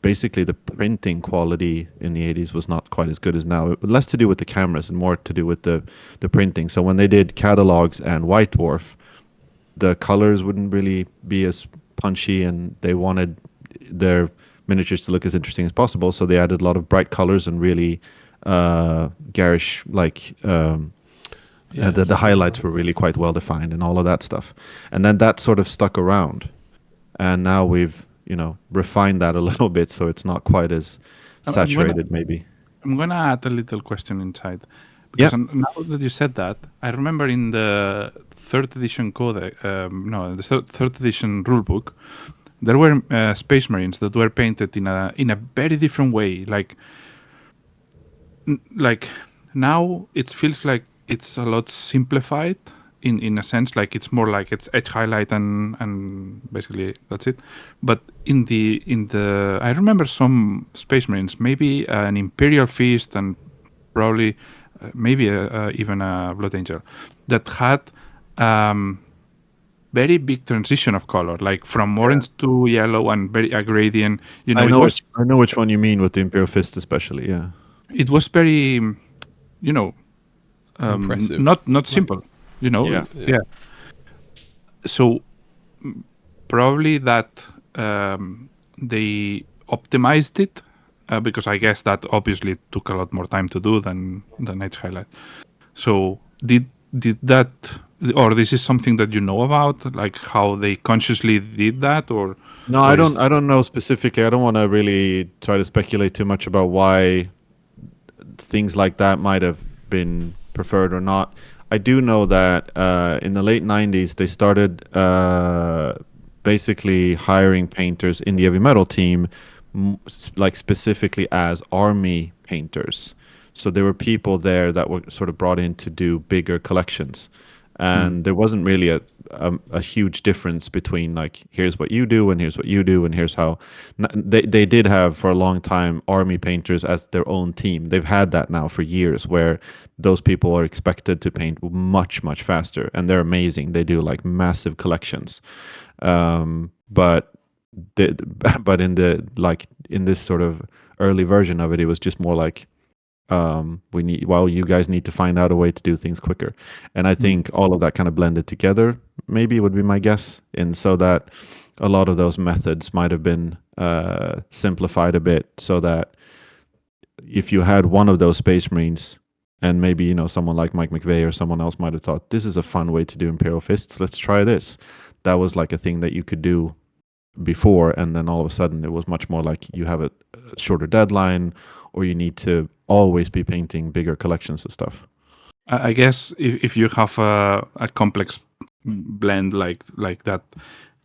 basically the printing quality in the 80s was not quite as good as now. Less to do with the cameras and more to do with the printing. So when they did catalogs and White Dwarf, the colors wouldn't really be as punchy, and they wanted their miniatures to look as interesting as possible. So they added a lot of bright colors and really garish, like the highlights were really quite well defined and all of that stuff. And then that sort of stuck around, and now we've refined that a little bit, so it's not quite as saturated. Maybe I'm gonna add a little question inside, because now that you said that, I remember in the third edition third edition rulebook, there were Space Marines that were painted in a very different way. Like now it feels like it's a lot simplified in a sense. Like it's more like it's edge highlight and basically that's it. But in the I remember some Space Marines, maybe an Imperial Feast and probably maybe even a Blood Angel, that had very big transition of color, like from orange to yellow and very a gradient. I know which one you mean with the Imperial Fist, especially. Yeah, it was very, impressive. Not simple. Yeah. So probably that they optimized it because I guess that obviously took a lot more time to do than edge highlight. So did that, or this is something that you know about, like how they consciously did that, or no? I don't know specifically. I don't want to really try to speculate too much about why things like that might have been preferred or not. I do know that in the late 90s they started basically hiring painters in the heavy metal team, like specifically as army painters. So there were people there that were sort of brought in to do bigger collections, and there wasn't really a huge difference between like, here's what you do and here's what you do and here's how. They did have for a long time army painters as their own team. They've had that now for years, where those people are expected to paint much faster, and they're amazing. They do like massive collections, but in this sort of early version of it, it was just more like, you guys need to find out a way to do things quicker. And I think all of that kind of blended together, maybe would be my guess. And so that a lot of those methods might have been simplified a bit, so that if you had one of those Space Marines, and maybe someone like Mike McVeigh or someone else might have thought, this is a fun way to do Imperial Fists, let's try this. That was like a thing that you could do before, and then all of a sudden it was much more like you have a shorter deadline, or you need to always be painting bigger collections of stuff. I guess if you have a complex blend like that,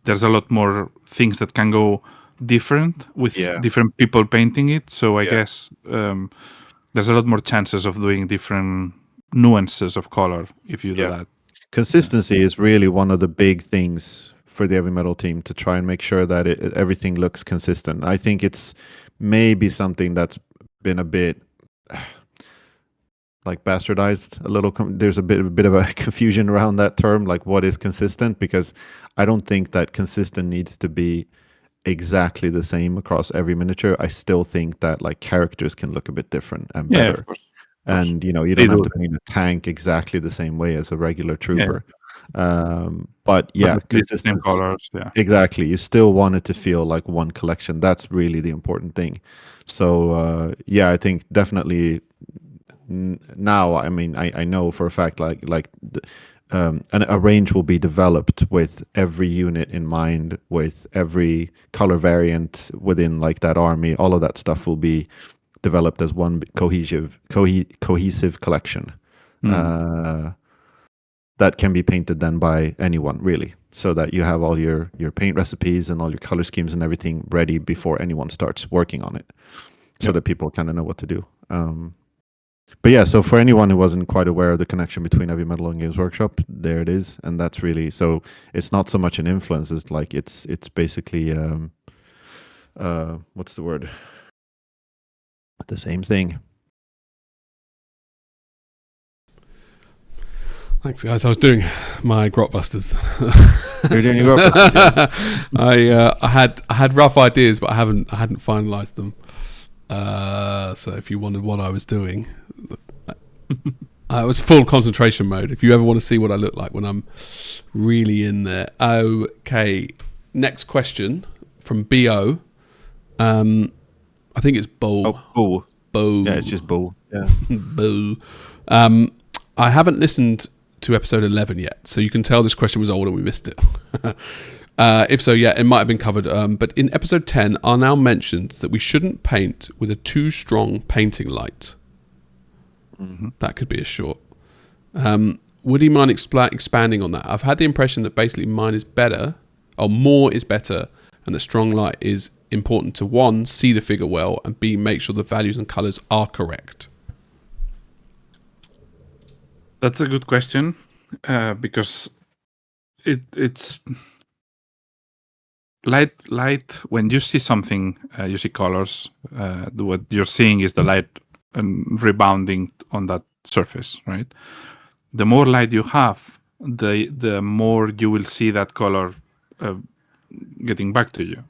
there's a lot more things that can go different with different people painting it. So I guess there's a lot more chances of doing different nuances of color if you do that. Consistency is really one of the big things for the heavy metal team, to try and make sure that everything looks consistent. I think it's maybe something that's been a bit like bastardized a little. There's a bit of a confusion around that term, like what is consistent, because I don't think that consistent needs to be exactly the same across every miniature. I still think that like characters can look a bit different and better. Of course. And you don't have to paint a tank exactly the same way as a regular trooper. But same colors. Exactly. You still want it to feel like one collection. That's really the important thing. So I think definitely now. I mean, I know for a fact a range will be developed with every unit in mind, with every color variant within like that army. All of that stuff will be developed as one cohesive collection that can be painted then by anyone, really, so that you have all your paint recipes and all your color schemes and everything ready before anyone starts working on it, so that people kind of know what to do. But so for anyone who wasn't quite aware of the connection between Heavy Metal and Games Workshop, there it is. And that's really, so it's not so much an influence, it's like it's basically what's the word? The same thing. Thanks, guys. I was doing my Grot Busters. You're doing your Grot Busters. Yeah. I had rough ideas, but I hadn't finalised them. So if you wondered what I was doing, It was full concentration mode. If you ever want to see what I look like when I'm really in there. Okay. Next question from BO. I think it's Bo. Oh, Bo. Bo. Yeah, it's just Bo. Yeah. Bo. I haven't listened to episode 11 yet, so you can tell this question was old and we missed it. If so, yeah, it might have been covered. But in episode 10, Arnau mentioned that we shouldn't paint with a too strong painting light. Mm-hmm. That could be a short. Would he mind expanding on that? I've had the impression that basically mine is better, or more is better, and that strong light is important to, one, see the figure well, and B, make sure the values and colours are correct. That's a good question, because it's light. When you see something, you see colors. What you're seeing is the light rebounding on that surface, right? The more light you have, the more you will see that color getting back to you.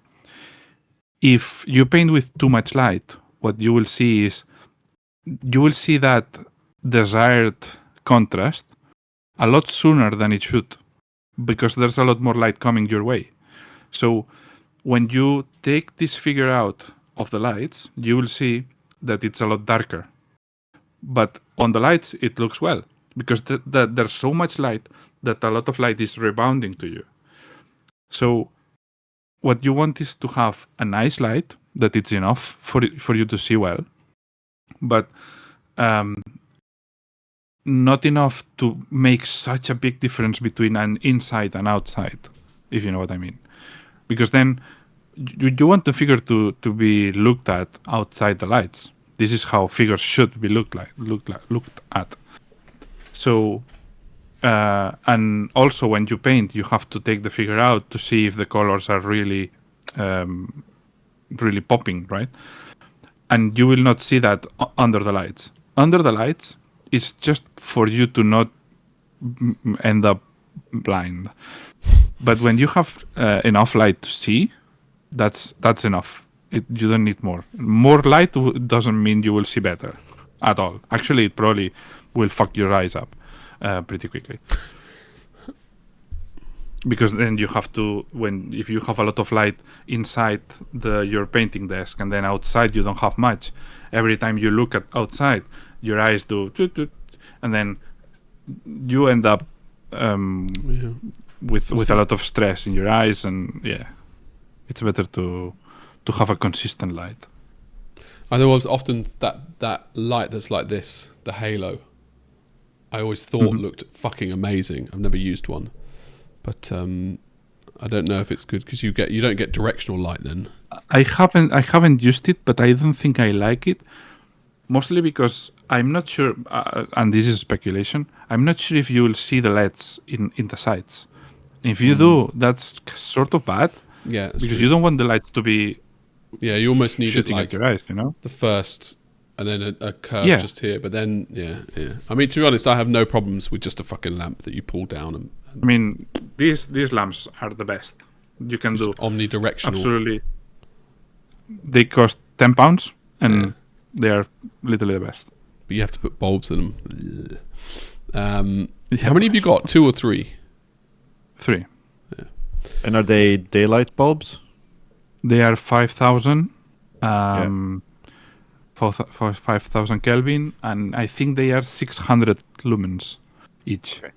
If you paint with too much light, what you will see is that desired contrast a lot sooner than it should, because there's a lot more light coming your way. So when you take this figure out of the lights, you will see that it's a lot darker. But on the lights, it looks well, because there's so much light that a lot of light is rebounding to you. So what you want is to have a nice light that it's enough for you to see well, but not enough to make such a big difference between an inside and outside, if you know what I mean. Because then you want the figure to be looked at outside the lights. This is how figures should be looked at. So, and also when you paint, you have to take the figure out to see if the colors are really, really popping, right? And you will not see that under the lights. Under the lights, it's just for you to not end up blind. But when you have enough light to see, that's enough. You don't need more. More light doesn't mean you will see better at all. Actually, it probably will fuck your eyes up pretty quickly. Because then you have to, if you have a lot of light inside your painting desk and then outside you don't have much, every time you look at outside, your eyes do, and then you end up with a lot of stress in your eyes, and it's better to have a consistent light. I know often that light that's like this, the halo, I always thought looked fucking amazing. I've never used one, but I don't know if it's good because you don't get directional light then. I haven't used it, but I don't think I like it. Mostly because I'm not sure, and this is speculation, I'm not sure if you will see the LEDs in the sides. If you do, that's sort of bad. Yeah, because true. You don't want the lights to be. Yeah, you almost need it like at your eyes, you know. The first, and then a curve just here. But then, yeah. I mean, to be honest, I have no problems with just a fucking lamp that you pull down. And I mean, these lamps are the best. You can do omnidirectional. Absolutely. They cost £10, and they are literally the best. But you have to put bulbs in them. How many have you got? 2 or 3? 3. Yeah. And are they daylight bulbs? They are 5,000, 5,000 Kelvin, and I think they are 600 lumens each. Okay.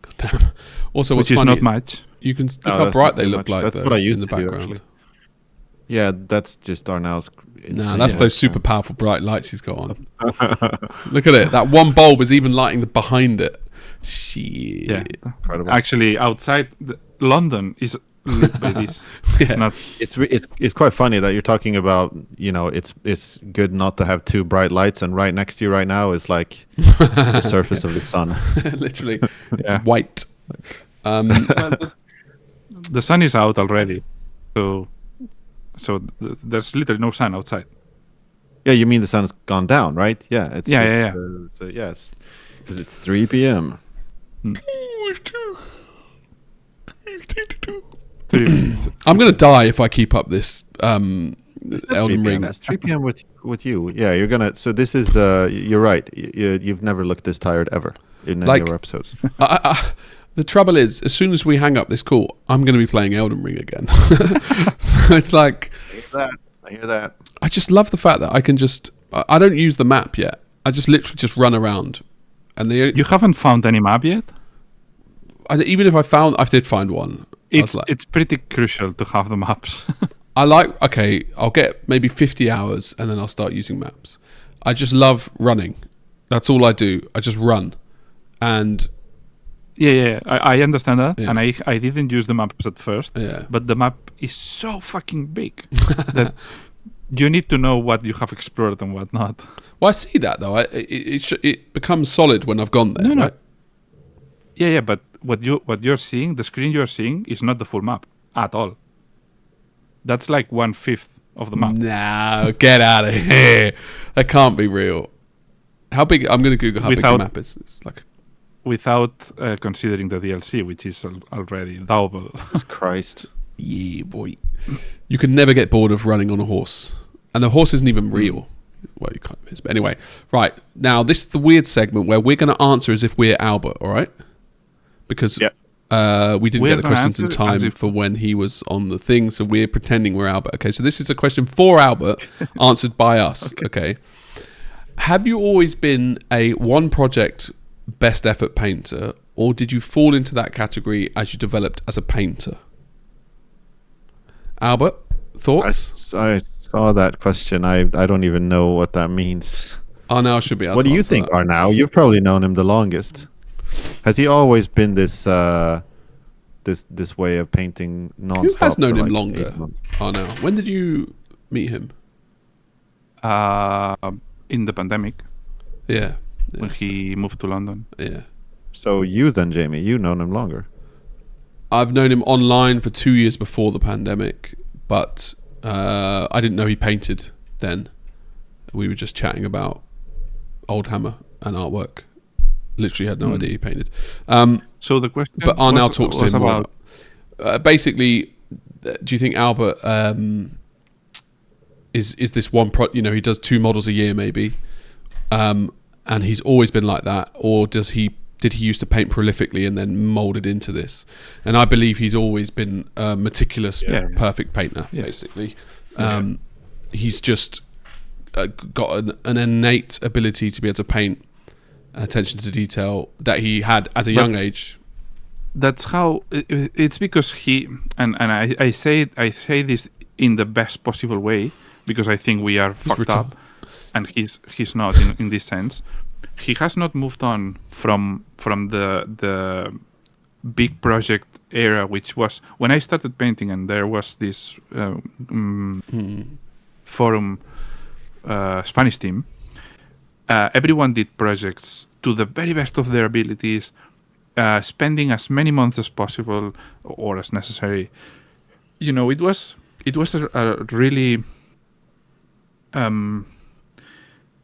God damn. Also, which is not much. You can look how bright they look like that's what I used in the to do, background. actually. Yeah, that's just Arnau's. Nah, that's those super powerful bright lights he's got on. Look at it. That one bulb is even lighting behind it. Shit. Yeah. Incredible. Actually, outside London is lit by this. It's not. It's quite funny that you're talking about. You know, it's good not to have too bright lights, and right next to you right now is like the surface of the sun. Literally, it's white. Well, the sun is out already, so there's literally no sun outside. Yeah, you mean the sun's gone down, right? Yeah. It's yes, because it's 3 p.m. I'm gonna die if I keep up this Elden 3 Ring. p.m. It's 3 p.m. with you. Yeah, you're gonna. So this is. You're right. You've never looked this tired ever in any of our episodes. The trouble is, as soon as we hang up this call, I'm going to be playing Elden Ring again. So it's like, I hear that. I just love the fact that I can just. I don't use the map yet. I just literally just run around, and You haven't found any map yet? even if I did find one. It's pretty crucial to have the maps. I'll get maybe 50 hours and then I'll start using maps. I just love running. That's all I do. I just run. And yeah, I understand that. Yeah. And I didn't use the maps at first. Yeah. But the map is so fucking big that you need to know what you have explored and what not. well, I see that though. It becomes solid when I've gone there, No. right? Yeah, but what you're seeing, the screen you're seeing is not the full map at all. That's like 1/5 of the map. No, get out of here. That can't be real. How big? I'm going to Google how big the map is. It's like without considering the DLC, which is already double. Jesus Christ. Yeah, boy. You can never get bored of running on a horse. And the horse isn't even real. Well, you kind of is. But anyway, right. Now, this is the weird segment where we're going to answer as if we're Albert, all right? Because we didn't get the questions in time for when he was on the thing, so we're pretending we're Albert. Okay, so this is a question for Albert, answered by us. Okay. Have you always been a one-project best effort painter, or did you fall into that category as you developed as a painter? Albert, thoughts? I saw that question. I don't even know what that means. Arnau should be able What to do you answer think, that. Arnau? You've probably known him the longest. Has he always been this this way of painting nonstop? Who has known for him like longer? 8 months? Arnau. When did you meet him? In the pandemic, Yeah. when he moved to London. Yeah. So you then, Jamie, you've known him longer. I've known him online for 2 years before the pandemic, but I didn't know he painted then. We were just chatting about old hammer and artwork. Literally had no idea he painted. So the question, But Arnau talks to was him more about about. Basically, do you think Albert is this one he does 2 models a year maybe, and he's always been like that, or did he used to paint prolifically and then molded into this? And I believe he's always been a meticulous, perfect painter. Basically, he's just got an innate ability to be able to paint, attention to detail that he had as a young age. That's how it's because he and I say this in the best possible way, because I think we are fucked up, and he's not in this sense. He has not moved on from the big project era, which was when I started painting, and there was this forum Spanish team. Everyone did projects to the very best of their abilities, spending as many months as possible or as necessary. It was a really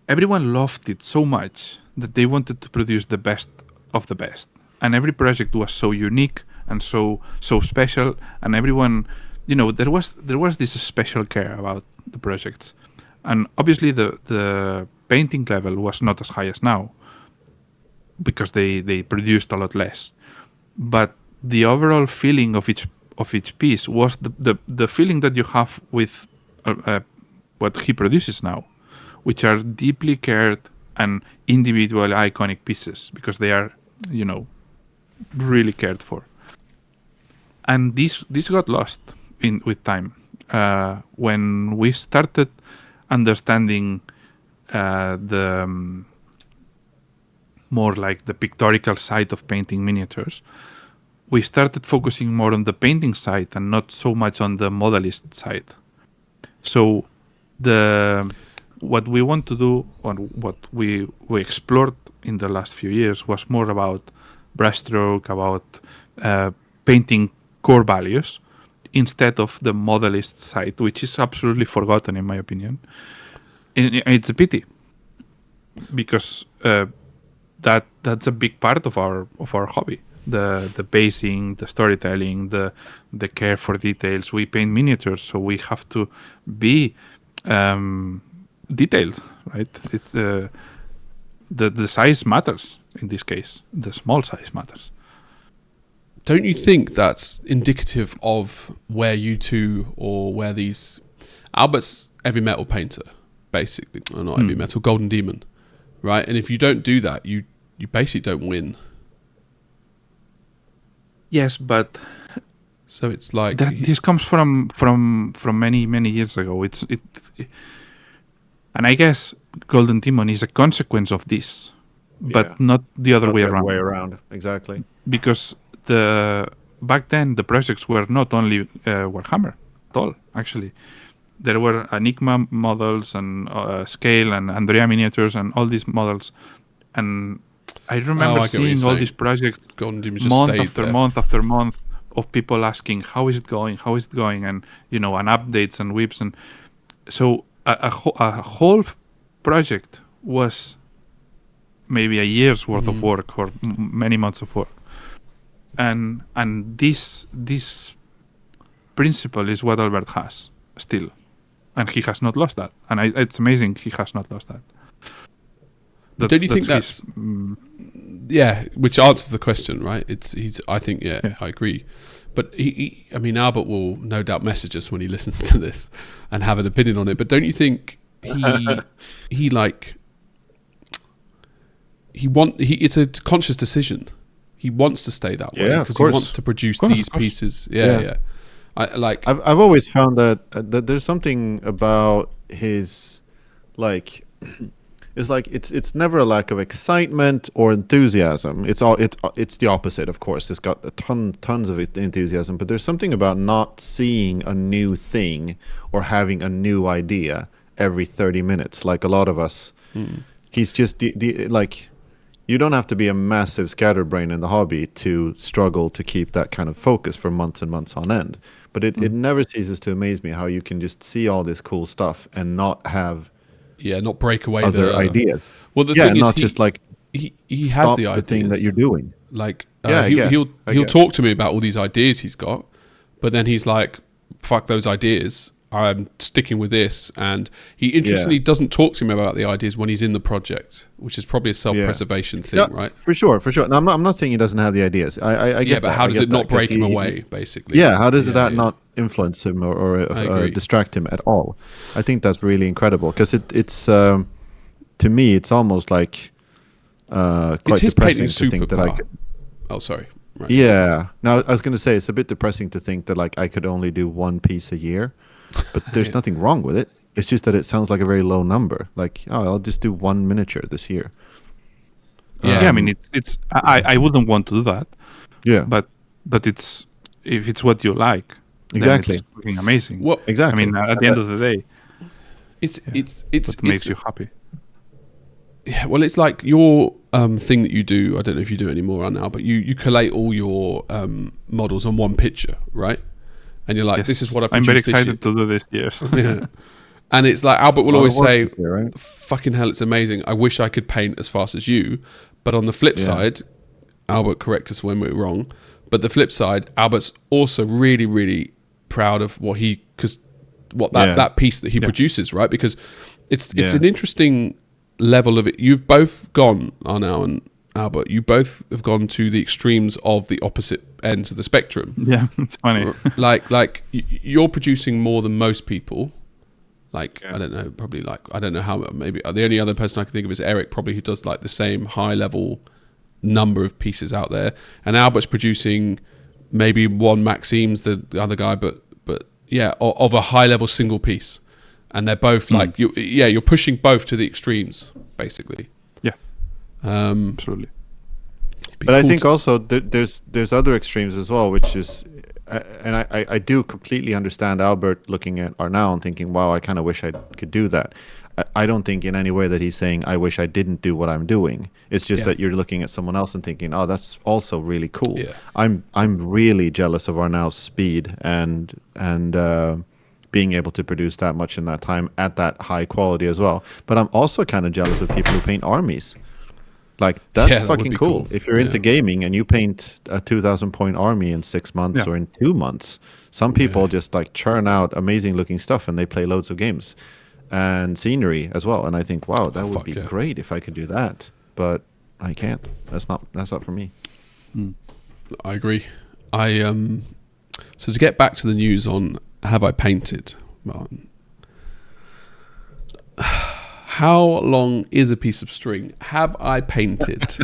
everyone loved it so much that they wanted to produce the best of the best, and every project was so unique and so special, and everyone, there was this special care about the projects. And obviously the painting level was not as high as now, because they produced a lot less, but the overall feeling of each piece was the feeling that you have with what he produces now, which are deeply cared and individual iconic pieces, because they are really cared for. And this got lost with time when we started understanding the more like the pictorial side of painting miniatures. We started focusing more on the painting side and not so much on the modelist side. So what we want to do, or what we explored in the last few years, was more about brushstroke, about painting core values, instead of the modelist side, which is absolutely forgotten in my opinion. And it's a pity, because that's a big part of our hobby. the basing, the storytelling, the care for details. We paint miniatures, so we have to be detailed, right? The size matters in this case. The small size matters. Don't you think that's indicative of where you two, or where these... Albert's heavy metal painter, basically. Or not heavy metal, Golden Demon, right? And if you don't do that, you basically don't win. Yes, but so it's like... this comes from many years ago. And I guess Golden Demon is a consequence of this, but not the other way around. Exactly. Because back then the projects were not only Warhammer at all. Actually, there were Enigma models and Scale and Andrea miniatures and all these models. And I remember seeing all these projects month after month of people asking, "How is it going? How is it going?" And and updates and whips, and so a whole project was maybe a year's worth of work or many months of work. And this principle is what Albert has still, and he has not lost that. And it's amazing he has not lost that. Don't you think that's which answers the question, right? I think I agree. But Albert will no doubt message us when he listens to this and have an opinion on it. But don't you think it's a conscious decision. He wants to stay that way because he wants to produce these pieces. I've always found that there's something about his it's never a lack of excitement or enthusiasm. It's the opposite, of course. It's got tons of enthusiasm, but there's something about not seeing a new thing or having a new idea every 30 minutes, like a lot of us. He's just you don't have to be a massive scatterbrain in the hobby to struggle to keep that kind of focus for months and months on end. But it never ceases to amaze me how you can just see all this cool stuff and not have not break away other ideas. Well, the thing is, not just he has the ideas. Thing that you're doing. He'll talk to me about all these ideas he's got, but then he's like, "Fuck those ideas. I'm sticking with this." And he interestingly doesn't talk to me about the ideas when he's in the project, which is probably a self-preservation thing, right? For sure. No, I'm not saying he doesn't have the ideas. I get but that. how does it not break him away, basically? Yeah, how does that not influence him or distract him at all? I think that's really incredible because it's to me it's almost like quite depressing to think that I could. Oh, sorry. Right. Yeah. Now I was going to say it's a bit depressing to think that I could only do one piece a year. But there's nothing wrong with it. It's just that it sounds like a very low number. I'll just do one miniature this year. I mean, it's. I wouldn't want to do that. Yeah. But if it's what you like, exactly, then it's fucking amazing. Well, exactly. I mean, at the end of the day, it's what makes you happy. Yeah. Well, it's like your thing that you do. I don't know if you do it anymore now, but you collate all your models on one picture, right? And you're like, this is what I produced. I'm very excited to do this, yes. Yeah. And it's like, Albert will always say, right? fucking hell, it's amazing. I wish I could paint as fast as you. But on the flip side, Albert, correct us when we're wrong, but the flip side, Albert's also really, really proud of that piece that he produces, right? Because it's an interesting level of it. You've both gone, Arnau and Albert, you both have gone to the extremes of the opposite ends of the spectrum. Yeah, it's funny. like you're producing more than most people. I don't know, probably I don't know how, maybe the only other person I can think of is Eric, probably, who does the same high level number of pieces out there. And Albert's producing maybe one Maxime's the other guy, but of a high level single piece. And they're both you're pushing both to the extremes, basically. Yeah. Absolutely. But I think also there's other extremes as well, which is, and I do completely understand Albert looking at Arnau and thinking, wow, I kind of wish I could do that. I don't think in any way that he's saying, I wish I didn't do what I'm doing. It's just that you're looking at someone else and thinking, oh, that's also really cool. Yeah. I'm really jealous of Arnau's speed and being able to produce that much in that time at that high quality as well. But I'm also kind of jealous of people who paint armies. Like, that's Yeah, that would fucking be cool. cool. If you're into gaming and you paint a 2,000-point army in 6 months or in 2 months, some people just like churn out amazing looking stuff and they play loads of games and scenery as well. And I think, wow, that would be great if I could do that. But I can't. That's not for me. I agree. So to get back to the news on have I painted, Martin? How long is a piece of string? Have I painted?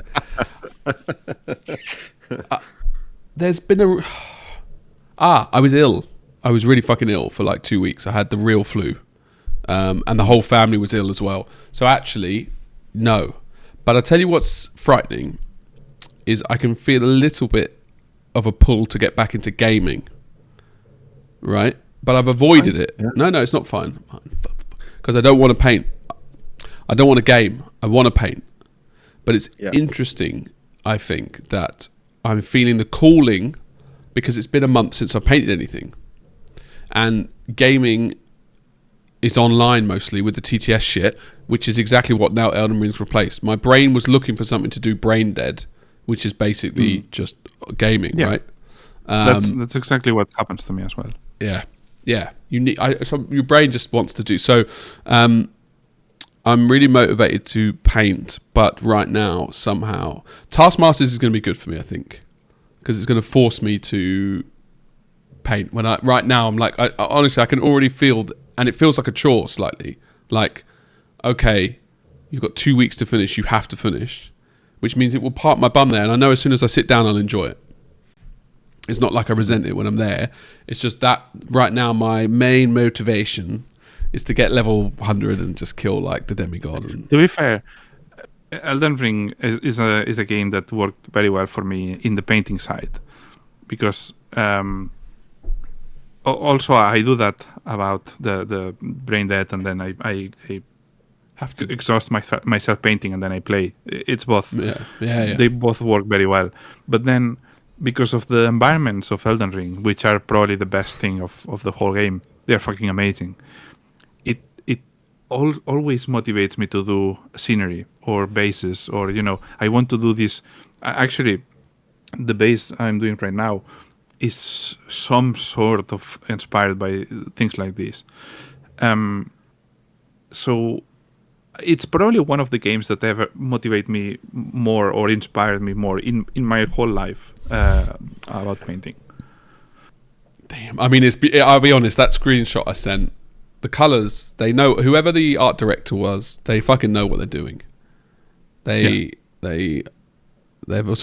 There's been I was ill. I was really fucking ill for like 2 weeks. I had the real flu. And the whole family was ill as well. So actually, no. But I'll tell you what's frightening is I can feel a little bit of a pull to get back into gaming. Right? But I've avoided it. Yeah. No, it's not fine. Because I don't want to paint. I don't want to game. I want to paint. But it's interesting, I think, that I'm feeling the calling because it's been a month since I've painted anything. And gaming is online mostly with the TTS shit, which is exactly what now Elden Ring's replaced. My brain was looking for something to do brain dead, which is basically just gaming, right? That's exactly what happens to me as well. Yeah. You need. So your brain just wants to do so. I'm really motivated to paint, but right now somehow Taskmasters is going to be good for me, I think, because it's going to force me to paint. Right now I'm like, honestly, I can already feel, and it feels like a chore slightly. Like, okay, you've got 2 weeks to finish. You have to finish, which means it will park my bum there, and I know as soon as I sit down, I'll enjoy it. It's not like I resent it when I'm there. It's just that right now my main motivation is to get level 100 and just kill like the demigod. To be fair, Elden Ring is a game that worked very well for me in the painting side, because also I do that about the brain dead, and then I have to exhaust myself painting, and then I play. It's both. Yeah. They both work very well, but then because of the environments of Elden Ring, which are probably the best thing of the whole game, they're fucking amazing. It always motivates me to do scenery or bases, or I want to do this. Actually, the base I'm doing right now is some sort of inspired by things like this. So it's probably one of the games that ever motivate me more or inspired me more in my whole life about painting. Damn. I mean, I'll be honest, that screenshot I sent, the colors, they know, whoever the art director was, they fucking know what they're doing. It's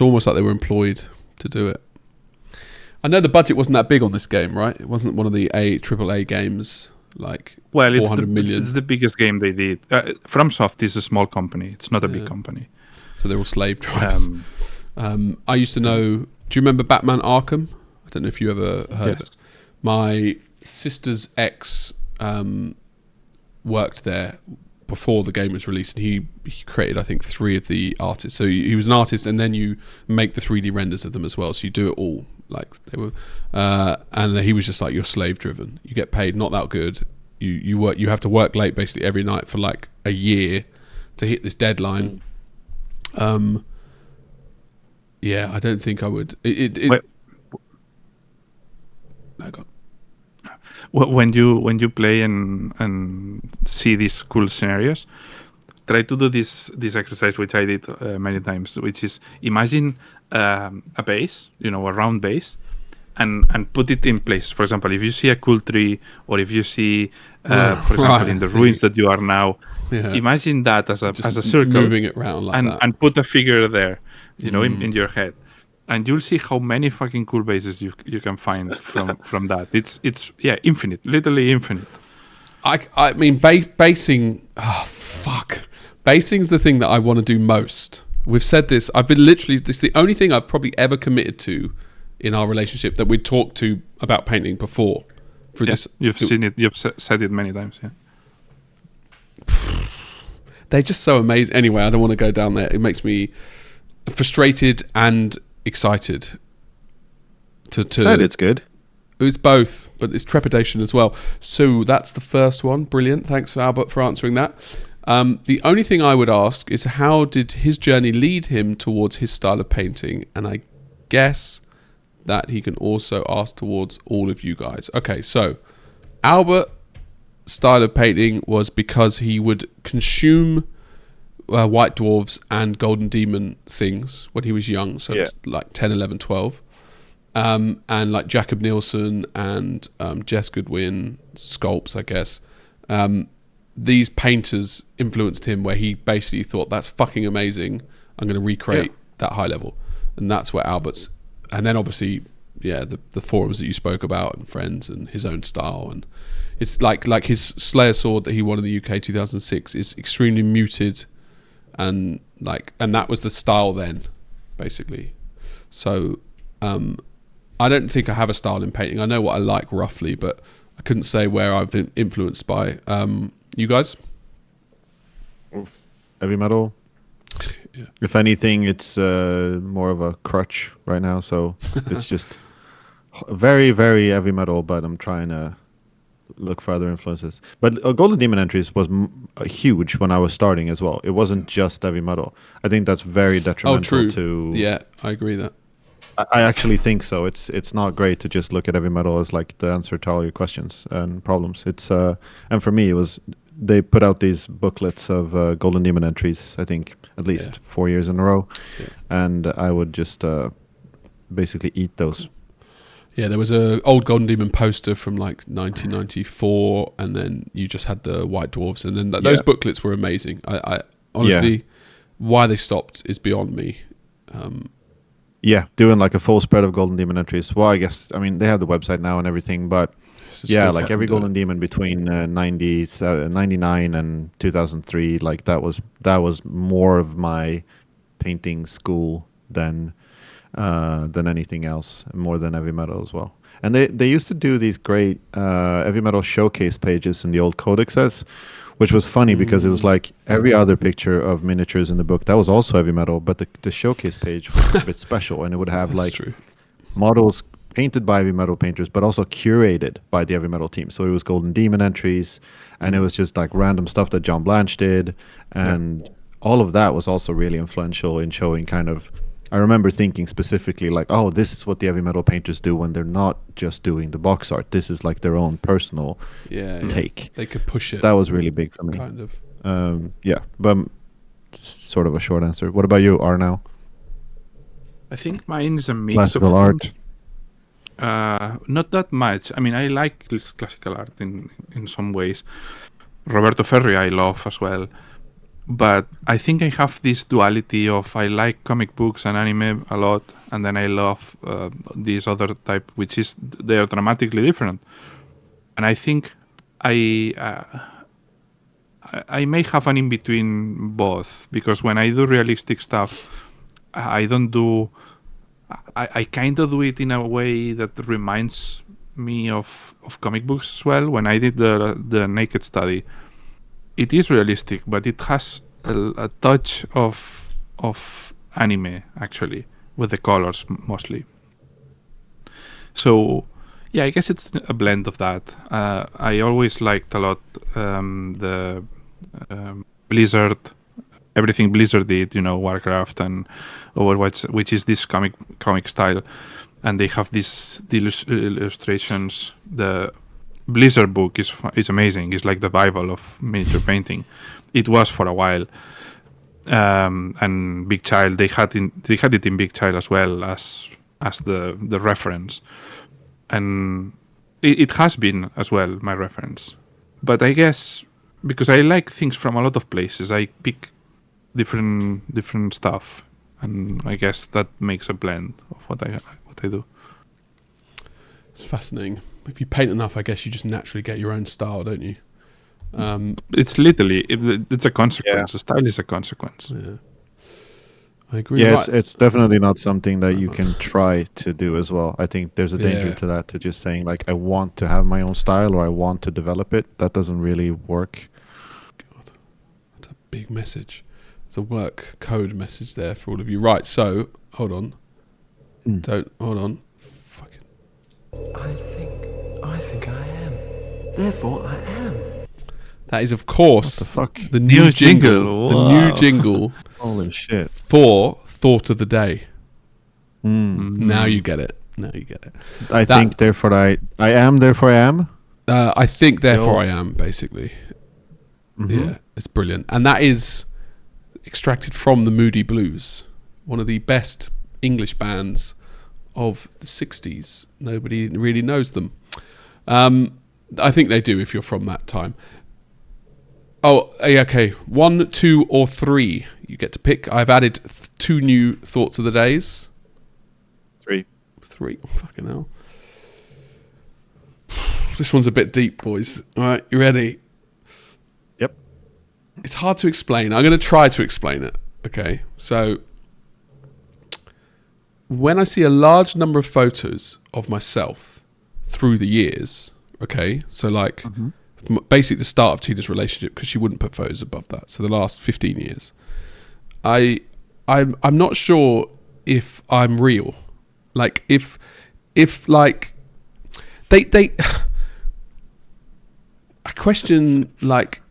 almost like they were employed to do it. I know the budget wasn't that big on this game, right? It wasn't one of the AAA games, like 400 million. It's the biggest game they did. FromSoft is a small company. It's not a big company. So they're all slave drivers. I used to know, do you remember Batman Arkham? I don't know if you ever heard of it. My sister's ex worked there before the game was released, and he created, I think, 3 of the artists. So he was an artist, and then you make the 3D renders of them as well. So you do it all. Like they were, and he was just like, you're slave driven. You get paid not that good. You work. You have to work late basically every night for like a year to hit this deadline. Yeah, I don't think I would. No, God. When you play and see these cool scenarios, try to do this exercise, which I did many times, which is imagine a base, a round base, and put it in place. For example, if you see a cool tree, or if you see, for example, in the ruins that you are now, imagine that as a circle, moving it around like that, and put a figure there, in your head. And you'll see how many fucking cool bases you can find from that. It's infinite, literally infinite. I mean, basing. Oh fuck, basing's the thing that I want to do most. We've said this. This is the only thing I've probably ever committed to in our relationship that we talked to about painting before. You've seen it. You've said it many times. Yeah. They're just so amazing. Anyway, I don't want to go down there. It makes me frustrated and excited. It's good. It's both, but it's trepidation as well. So that's the first one. Brilliant. Thanks, Albert, for answering that. The only thing I would ask is how did his journey lead him towards his style of painting? And I guess that he can also ask towards all of you guys. Okay, so Albert style of painting was because he would consume White Dwarves and Golden Demon things when he was young, so it's like 10, 11, 12. And like Jacob Nielsen and Jess Goodwin sculpts, I guess. These painters influenced him where he basically thought, that's fucking amazing, I'm going to recreate that high level. And that's where Albert's... And then obviously, the forums that you spoke about and friends and his own style. And it's like his Slayer sword that he won in the UK 2006 is extremely muted, and that was the style then, basically. So I don't think I have a style in painting. I know what I like roughly, but I couldn't say where I've been influenced by. You guys? Heavy metal. Yeah. If anything, it's more of a crutch right now. So it's just very, very heavy metal. But I'm trying to look for other influences. But Golden Demon Entries was huge when I was starting as well. It wasn't just heavy metal. I think that's very detrimental to... Yeah, I agree that. I actually think so. It's not great to just look at heavy metal as like the answer to all your questions and problems. It's and for me, it was... They put out these booklets of Golden Demon Entries, I think, at least 4 years in a row. Yeah. And I would just basically eat those. Yeah, there was a old Golden Demon poster from like 1994, and then you just had the White Dwarves, and then those booklets were amazing. I honestly, why they stopped is beyond me. Doing like a full spread of Golden Demon Entries. Well, I guess, I mean, they have the website now and everything, but like every Golden Demon between 99 and 2003, like that was more of my painting school than anything else, more than heavy metal as well. And they used to do these great heavy metal showcase pages in the old codexes, which was funny because it was like every other picture of miniatures in the book that was also heavy metal, but the showcase page was a bit special, and it would have models painted by heavy metal painters, but also curated by the heavy metal team. So it was Golden Demon entries, and it was just like random stuff that John Blanche did, and all of that was also really influential in showing kind of... I remember thinking specifically like, oh, this is what the heavy metal painters do when they're not just doing the box art. This is like their own personal take. They could push it. That was really big for me. Kind of. But sort of a short answer. What about you, Arnau? I think mine is a mix classical of art. Not that much. I mean, I like classical art in some ways. Roberto Ferri I love as well. But I think I have this duality of I like comic books and anime a lot, and then I love this other type, which is they are dramatically different. And I think I may have an in between both, because when I do realistic stuff, I don't do. I kind of do it in a way that reminds me of comic books as well. When I did the Naked Study, it is realistic, but it has a touch of anime actually, with the colors mostly. So yeah, I guess it's a blend of that. I always liked a lot the Blizzard, everything Blizzard did, Warcraft and Overwatch, which is this comic style, and they have these illustrations. The Blizzard book is amazing. It's like the Bible of miniature painting. It was for a while, and Big Child they had it in Big Child as well as the reference, and it has been as well my reference. But I guess because I like things from a lot of places, I pick different stuff, and I guess that makes a blend of what I do. It's fascinating. If you paint enough, I guess you just naturally get your own style, don't you? It's literally it's a consequence. The style is a consequence. Yeah, I agree. Yes, it's definitely not something that you can try to do as well. I think there's a danger to that, to just saying like I want to have my own style or I want to develop it. That doesn't really work. God, that's a big message. It's a work code message there for all of you. Right, so hold on. Hold on. Fucking. I think I am. Therefore I am. That is, of course, What the fuck? the new jingle. The new Wow. jingle Holy shit. for Thought of the Day. Mm. Now you get it. Now you get it. I think, therefore, I am, therefore I am. I think, therefore Yo. I am, basically. Mhm. Yeah, it's brilliant. And that is extracted from the Moody Blues, one of the best English bands of the 60s. Nobody really knows them. I think they do if you're from that time. Oh, yeah, okay. 1, 2, or 3. You get to pick. I've added 2 new Thoughts of the Days. 3. 3. Fucking hell. This one's a bit deep, boys. All right, you ready? Yep. It's hard to explain. I'm going to try to explain it. Okay, so when I see a large number of photos of myself through the years, okay, so like basically the start of Tina's relationship, because she wouldn't put photos above that. So the last 15 years, I'm not sure if I'm real. Like if like they I question like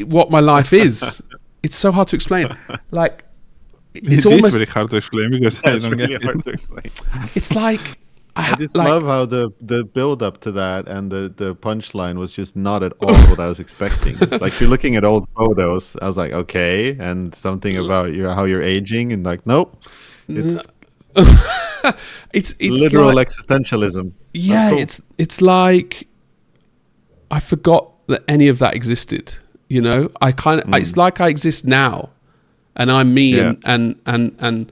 what my life is. It's so hard to explain. Like it's It is almost very hard to explain because I That's don't really get hard it. to explain. it's like I just like, love how the build up to that and the punchline was just not at all what I was expecting. Like you're looking at old photos, I was like, okay, and something about how you're aging, and like, nope, it's it's literal like, existentialism. yeah, That's cool. it's like I forgot that any of that existed. You know, I kind of it's like I exist now, and I'm me, Yeah. and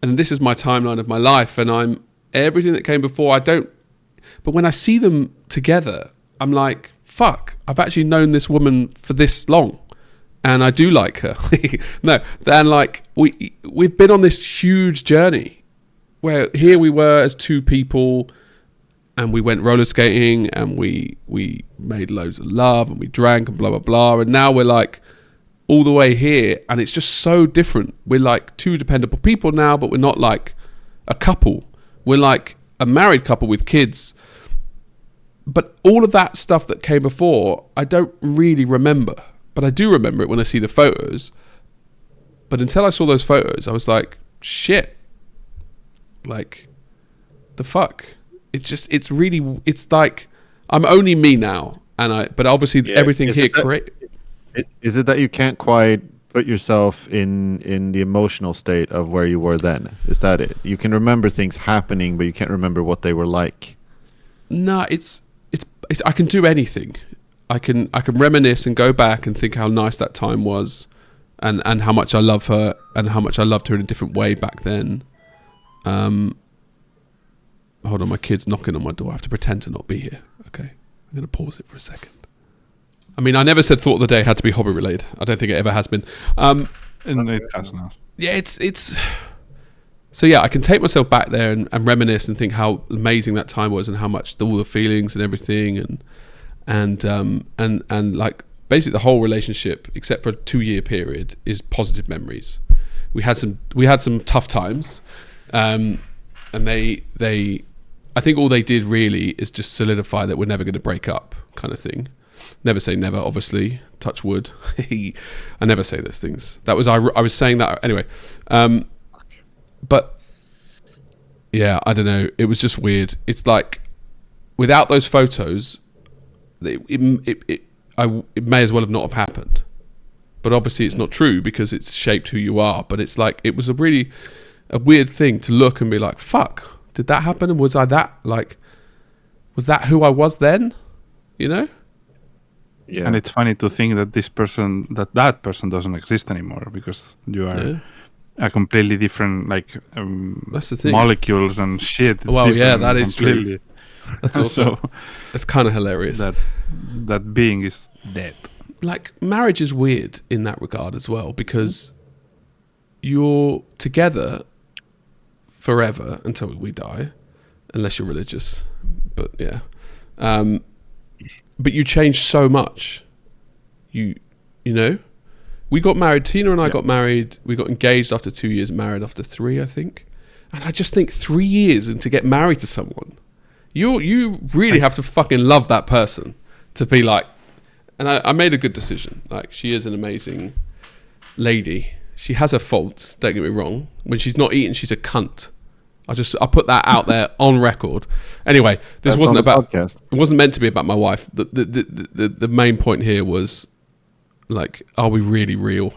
this is my timeline of my life, and I'm everything that came before. But when I see them together, I'm like, fuck, I've actually known this woman for this long, and I do like her. No, then like we've been on this huge journey where here we were as 2 people, and we went roller skating, and we made loads of love, and we drank, and blah blah blah, and now we're like all the way here, and it's just so different. We're like 2 dependable people now, but we're not like a couple. We're like a married couple with kids. But all of that stuff that came before, I don't really remember. But I do remember it when I see the photos. But until I saw those photos, I was like, shit. Like, the fuck? It's like, I'm only me now. But obviously Yeah, everything is here it that- Is it that you can't quite put yourself in the emotional state of where you were then? Is that it? You can remember things happening, but you can't remember what they were like. No, it's I can do anything. I can reminisce and go back and think how nice that time was, and how much I love her, and how much I loved her in a different way back then. Hold on, my kid's knocking on my door. I have to pretend to not be here. Okay, I'm going to pause it for a second. I mean, I never said Thought of the Day had to be hobby related. I don't think it ever has been. And it has now. Yeah, it's so yeah, I can take myself back there and reminisce and think how amazing that time was, and how much all the feelings and everything, and like basically the whole relationship, except for a 2-year period, is positive memories. We had some tough times, and they I think all they did really is just solidify that we're never going to break up, kind of thing. Never say never, obviously. Touch wood. I never say those things. That was I was saying that anyway. But yeah, I don't know. It was just weird. It's like without those photos, it may as well have not have happened. But obviously, it's not true because it's shaped who you are. But it's like it was a weird thing to look and be like, "Fuck, did that happen? And was I that like? Was that who I was then? You know?" Yeah. And it's funny to think that that person doesn't exist anymore because you are a completely different, like That's the thing. molecules and shit. It's Well, yeah, different that is completely. true. That's also it's kind of hilarious. That being is dead. Like marriage is weird in that regard as well, because you're together forever until we die, unless you're religious. But yeah. But you change so much. You know? We got married, Tina and I got married, we got engaged after 2 years, married after 3, I think. And I just think 3 years and to get married to someone, you really have to fucking love that person to be like, And I made a good decision. Like, she is an amazing lady. She has her faults, don't get me wrong. When she's not eating, she's a cunt. I'll put that out there on record. Anyway, this wasn't about podcast. It wasn't meant to be about my wife. The main point here was, like, are we really real?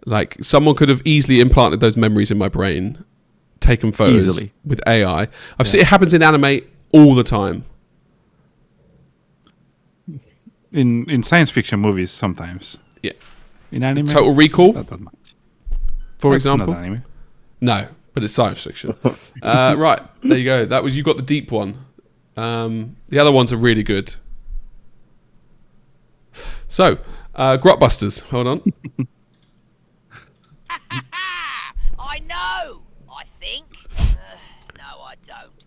Like, someone could have easily implanted those memories in my brain, taken photos with AI. I've seen it happens in anime all the time. In science fiction movies sometimes. Yeah. In anime. Total Recall. Not that much. For example. Not anime. No, but it's science fiction. Right, there you go. You got the deep one. The other ones are really good. So, Grotbusters. Hold on. I know. I think. No, I don't.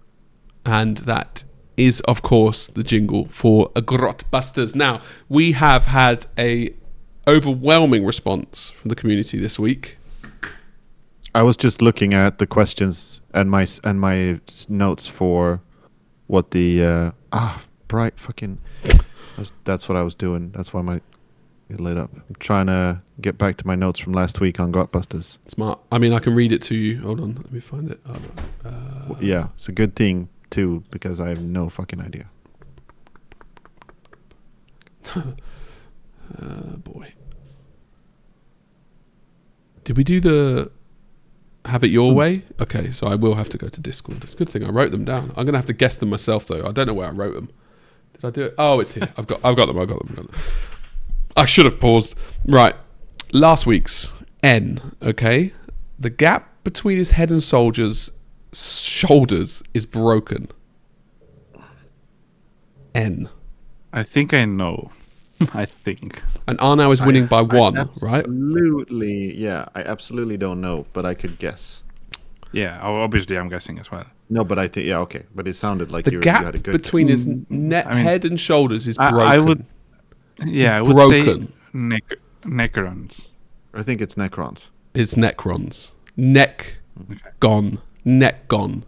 And that is, of course, the jingle for Grotbusters. Now, we have had a overwhelming response from the community this week. I was just looking at the questions and my notes for what the bright fucking. That's what I was doing. That's why it lit up. I'm trying to get back to my notes from last week on Grotbusters. Smart. I mean, I can read it to you. Hold on, let me find it. Yeah, it's a good thing too because I have no fucking idea. Boy, did we do the have it your way? Okay, so I will have to go to Discord. It's a good thing I wrote them down. I'm gonna have to guess them myself though. I don't know where I wrote them. Did I do it? Oh, it's here. I've got them. I should have paused. Right, last week's N. Okay, the gap between his head and shoulders is broken. N. I think I know. I think. And Arnau is winning by one, right? Absolutely, yeah. I absolutely don't know, but I could guess. Yeah, obviously I'm guessing as well. No, but I think, yeah, okay. But it sounded like the you gap had a good between his head and shoulders is broken. I would say necrons. I think it's necrons. It's necrons. Neck gone. Necron.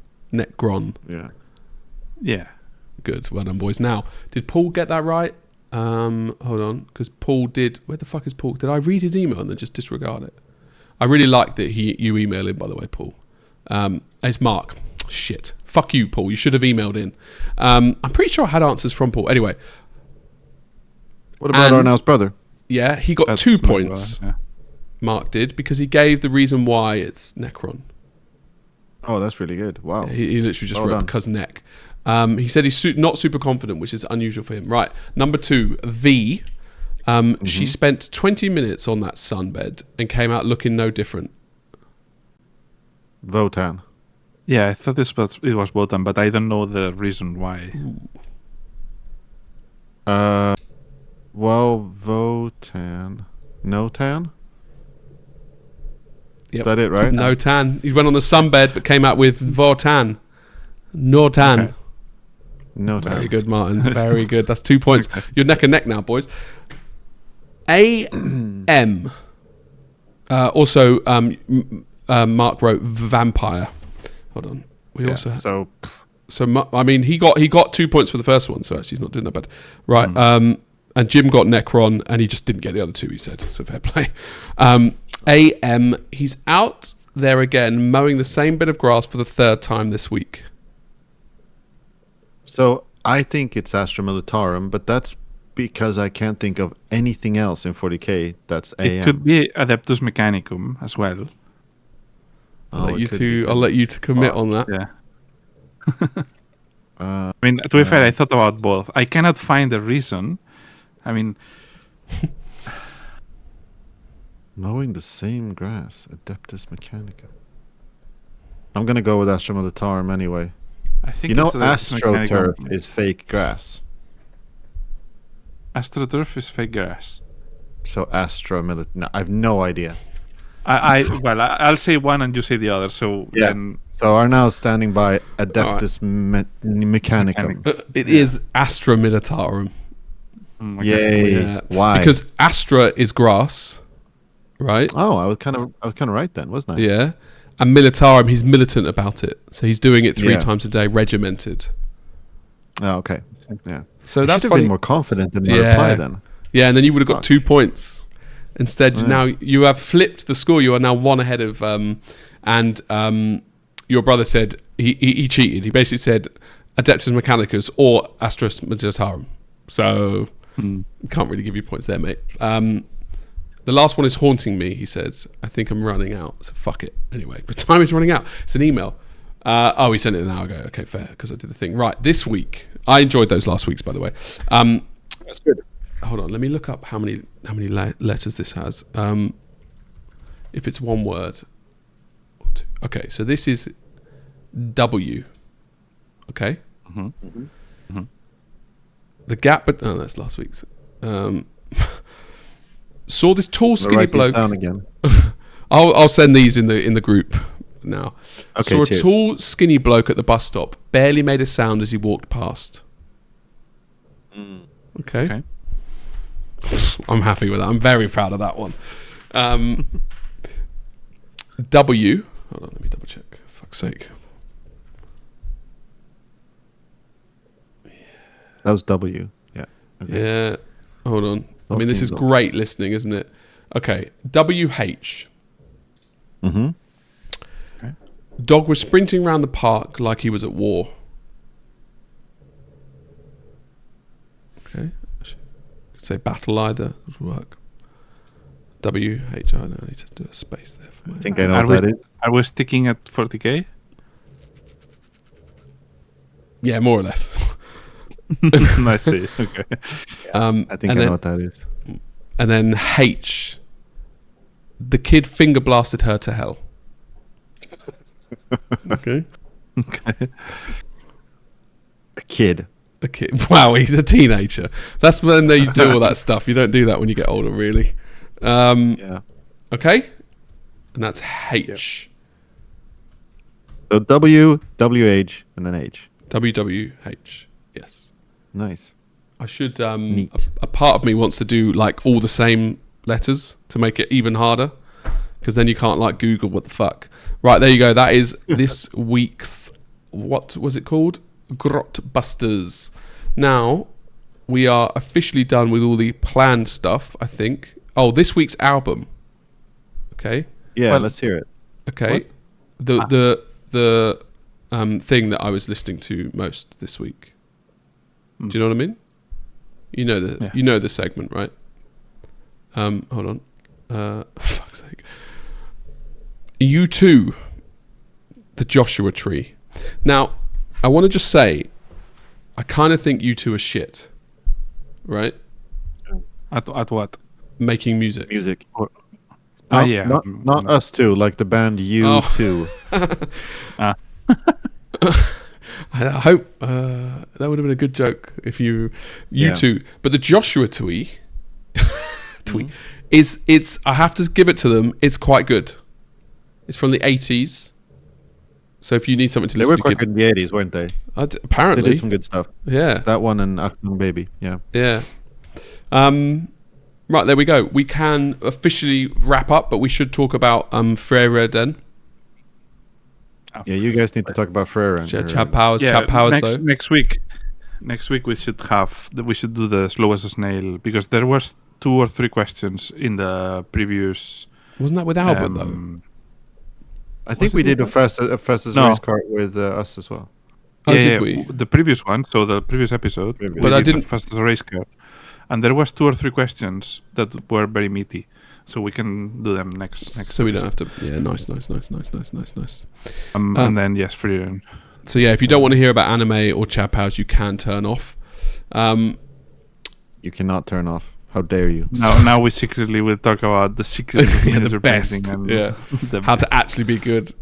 Yeah. Yeah. Good. Well done, boys. Now, did Paul get that right? Hold on, because Paul did. Where the fuck is Paul? Did I read his email and then just disregard it? I really like that you email him, by the way, Paul. It's Mark. Shit. Fuck you, Paul. You should have emailed in. I'm pretty sure I had answers from Paul. Anyway. What about Arnau's brother? Yeah, he got 2 points. Yeah. Mark did, because he gave the reason why it's Necron. Oh, that's really good. Wow. He literally just wrote because neck. He said he's not super confident, which is unusual for him. Right. Number 2, V. She spent 20 minutes on that sunbed and came out looking no different. Votan. Yeah, I thought it was Votan, but I don't know the reason why. Well, Votan. No tan? Yep. Is that it, right? No tan. He went on the sunbed but came out with Votan. No tan. Okay. No tan. Very good, Martin. Very good. That's 2 points. You're neck and neck now, boys. A.M. Also, Mark wrote vampire. Hold on. I mean, he got 2 points for the first one, so actually he's not doing that bad. Right. And Jim got Necron, and he just didn't get the other two, he said. So fair play. A.M. He's out there again, mowing the same bit of grass for the third time this week. So I think it's Astra Militarum, but that's because I can't think of anything else in 40k that's AM. It could be Adeptus Mechanicum as well. I'll let you to commit on that. Yeah. I mean, to be fair, I thought about both. I cannot find a reason. I mean, mowing the same grass, Adeptus Mechanicum. I'm gonna go with Astra Militarum anyway. I think AstroTurf is fake grass. AstroTurf is fake grass. So Astra Militarum. No, I have no idea. I'll say one and you say the other. So yeah. Then... So Arnau standing by Adeptus Mechanicum. It is Astra Militarum. Yay! Yeah. Why? Because Astra is grass, right? Oh, I was kind of right then, wasn't I? Yeah. And Militarum, he's militant about it, so he's doing it 3 times a day, regimented. Oh, okay. Yeah. So that's been more confident in my reply then. Yeah, and then you would have got 2 points. Instead, now you have flipped the score. You are now 1 ahead of... your brother said he cheated. He basically said Adeptus Mechanicus or Astros Magitarum. So, can't really give you points there, mate. The last one is haunting me, he says. I think I'm running out, so fuck it. Anyway, but time is running out. It's an email. He sent it an hour ago. Okay, fair, because I did the thing. Right, this week. I enjoyed those last weeks, by the way. That's good. Hold on, let me look up how many letters this has. If it's one word. Or two. Okay, so this is W. Okay? The gap... Oh, that's last week's. Saw this tall, skinny bloke. Down again. I'll send these in the group now. Okay, Saw a cheers. tall, skinny bloke at the bus stop. Barely made a sound as he walked past. Okay. I'm happy with that. I'm very proud of that one. W. Hold on, let me double check. For fuck's sake. That was W. Yeah. Okay. Yeah. Hold on. I mean, this is great listening, isn't it? Okay. WH. Okay. Dog was sprinting around the park like he was at war. Okay. Could say battle either. Would work. WH. I know I need to do a space there for my... I think I know what that is. Are we sticking at 40k? Yeah, more or less. I see. Okay. I think I know what that is. And then H. The kid finger blasted her to hell. Okay. Okay. A kid. A kid. Wow, he's a teenager. That's when they do all that stuff. You don't do that when you get older, really. Yeah. Okay. And that's H. So W, WH, and then H. WWH. Yes. Nice. I should. Neat. A part of me wants to do like all the same letters to make it even harder, because then you can't like Google what the fuck. Right, there you go. That is this week's, what was it called? Grot Busters. Now we are officially done with all the planned stuff, I think. Oh, this week's album. Okay. Yeah, Well, let's hear it. Okay. The thing that I was listening to most this week. Do you know what I mean? You know the segment, right? Hold on. Fuck's sake. U2, the Joshua Tree. Now, I want to just say, I kind of think U2 are shit, right? At what? Making music. Music. Yeah. Not us two, like the band U2. I hope that would have been a good joke if U2. But the Joshua Tree, it's I have to give it to them. It's quite good. It's from the 80s. So if you need something to They listen were to, quite good in the 80s, weren't they? apparently They did some good stuff. Yeah. That one and Achtung Baby. Yeah. Yeah. Right, there we go. We can officially wrap up, but we should talk about Frieren. Yeah, you guys need to talk about Frieren. Chad Powers. Chad Powers, though. Next week we should do the slow as a snail, because there was 2 or 3 questions in the previous. Wasn't that with Albert, though? I think we did a fastest race car with us as well. Oh, did we? The previous one, so the previous episode. But I didn't. Fastest race car, and there was 2 or 3 questions that were very meaty, so we can do them next. So we don't have to. Yeah, nice. And then yes, Frieren. So yeah, if you don't want to hear about anime or Chad Powers, you can turn off. You cannot turn off. How dare you? Now we secretly will talk about the secret of Yeah, the best. and Yeah, how to actually be good.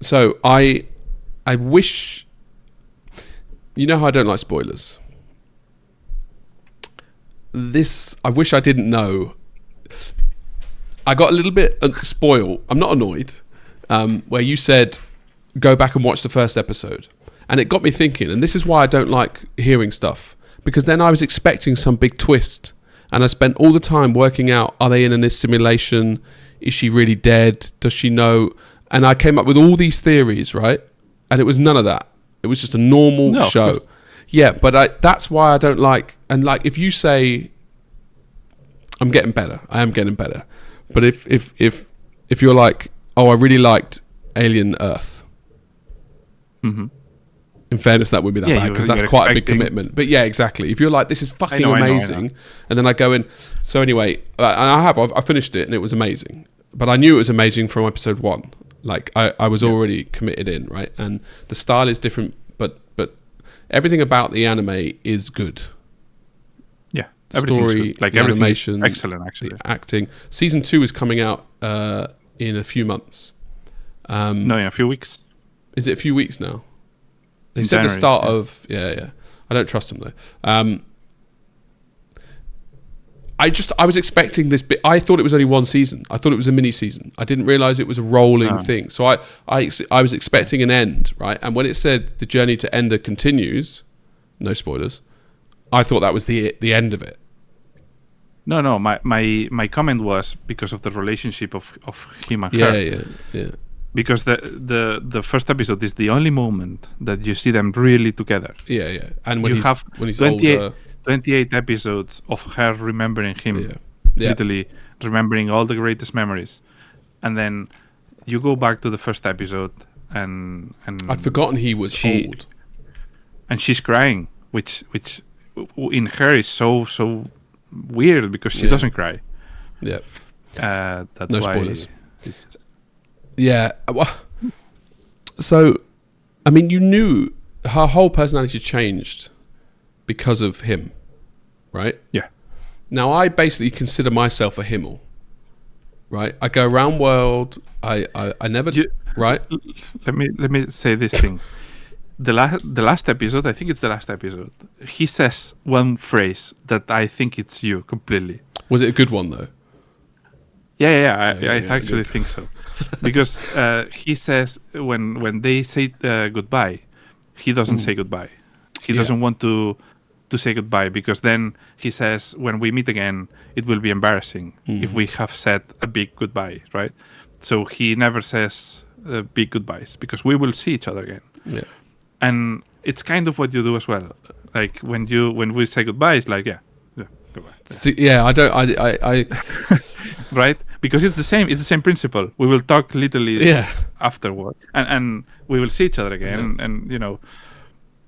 So I wish. You know how I don't like spoilers. I wish I didn't know. I got a little bit spoiled. I'm not annoyed. Where you said, go back and watch the first episode. And it got me thinking, and this is why I don't like hearing stuff. Because then I was expecting some big twist. And I spent all the time working out, are they in a simulation? Is she really dead? Does she know? And I came up with all these theories, right? And it was none of that. It was just a normal show. Yeah, but that's why I don't like... And like, if you say I'm getting better. I am getting better. But if you're like, oh, I really liked Alien Earth. Mm-hmm. In fairness, that wouldn't be that bad because that's quite a big commitment. But yeah, exactly. If you're like, this is fucking amazing, and then I go in. So anyway, and I finished it and it was amazing. But I knew it was amazing from episode 1. Like I was already committed in, right? And the style is different, but everything about the anime is good. Yeah, the story, good. Like the animation, excellent. Actually, the acting. Season 2 is coming out in a few months. No, in a few weeks. Is it a few weeks now? They said January, the start of yeah. I don't trust them though. I was expecting this bit. I thought it was only one season. I thought it was a mini season. I didn't realize it was a rolling thing. So I was expecting an end, right? And when it said the journey to Ender continues, no spoilers, I thought that was the end of it. No. My comment was because of the relationship of him and her. Yeah. Because the first episode is the only moment that you see them really together. Yeah. And when he's 28, older, 28 episodes of her remembering him, Yeah. literally remembering all the greatest memories, and then you go back to the first episode and I'd forgotten he was old, and she's crying, which in her is so weird because she doesn't cry. Yeah. That's no why spoilers. Yeah. So, I mean, you knew her whole personality changed because of him, right? Yeah. Now, I basically consider myself a Himmel, right? I go around world. I never, right? Let me say this thing. The last episode, I think it's the last episode, he says one phrase that I think it's you completely. Was it a good one, though? Yeah, I actually think so. Because he says when they say goodbye, he doesn't say goodbye. He doesn't want to say goodbye because then he says when we meet again, it will be embarrassing if we have said a big goodbye, right? So he never says big goodbyes because we will see each other again. Yeah. And it's kind of what you do as well. Like when we say goodbye, it's like goodbye. See, I right? Because it's the same principle. We will talk literally afterward, and we will see each other again, and you know.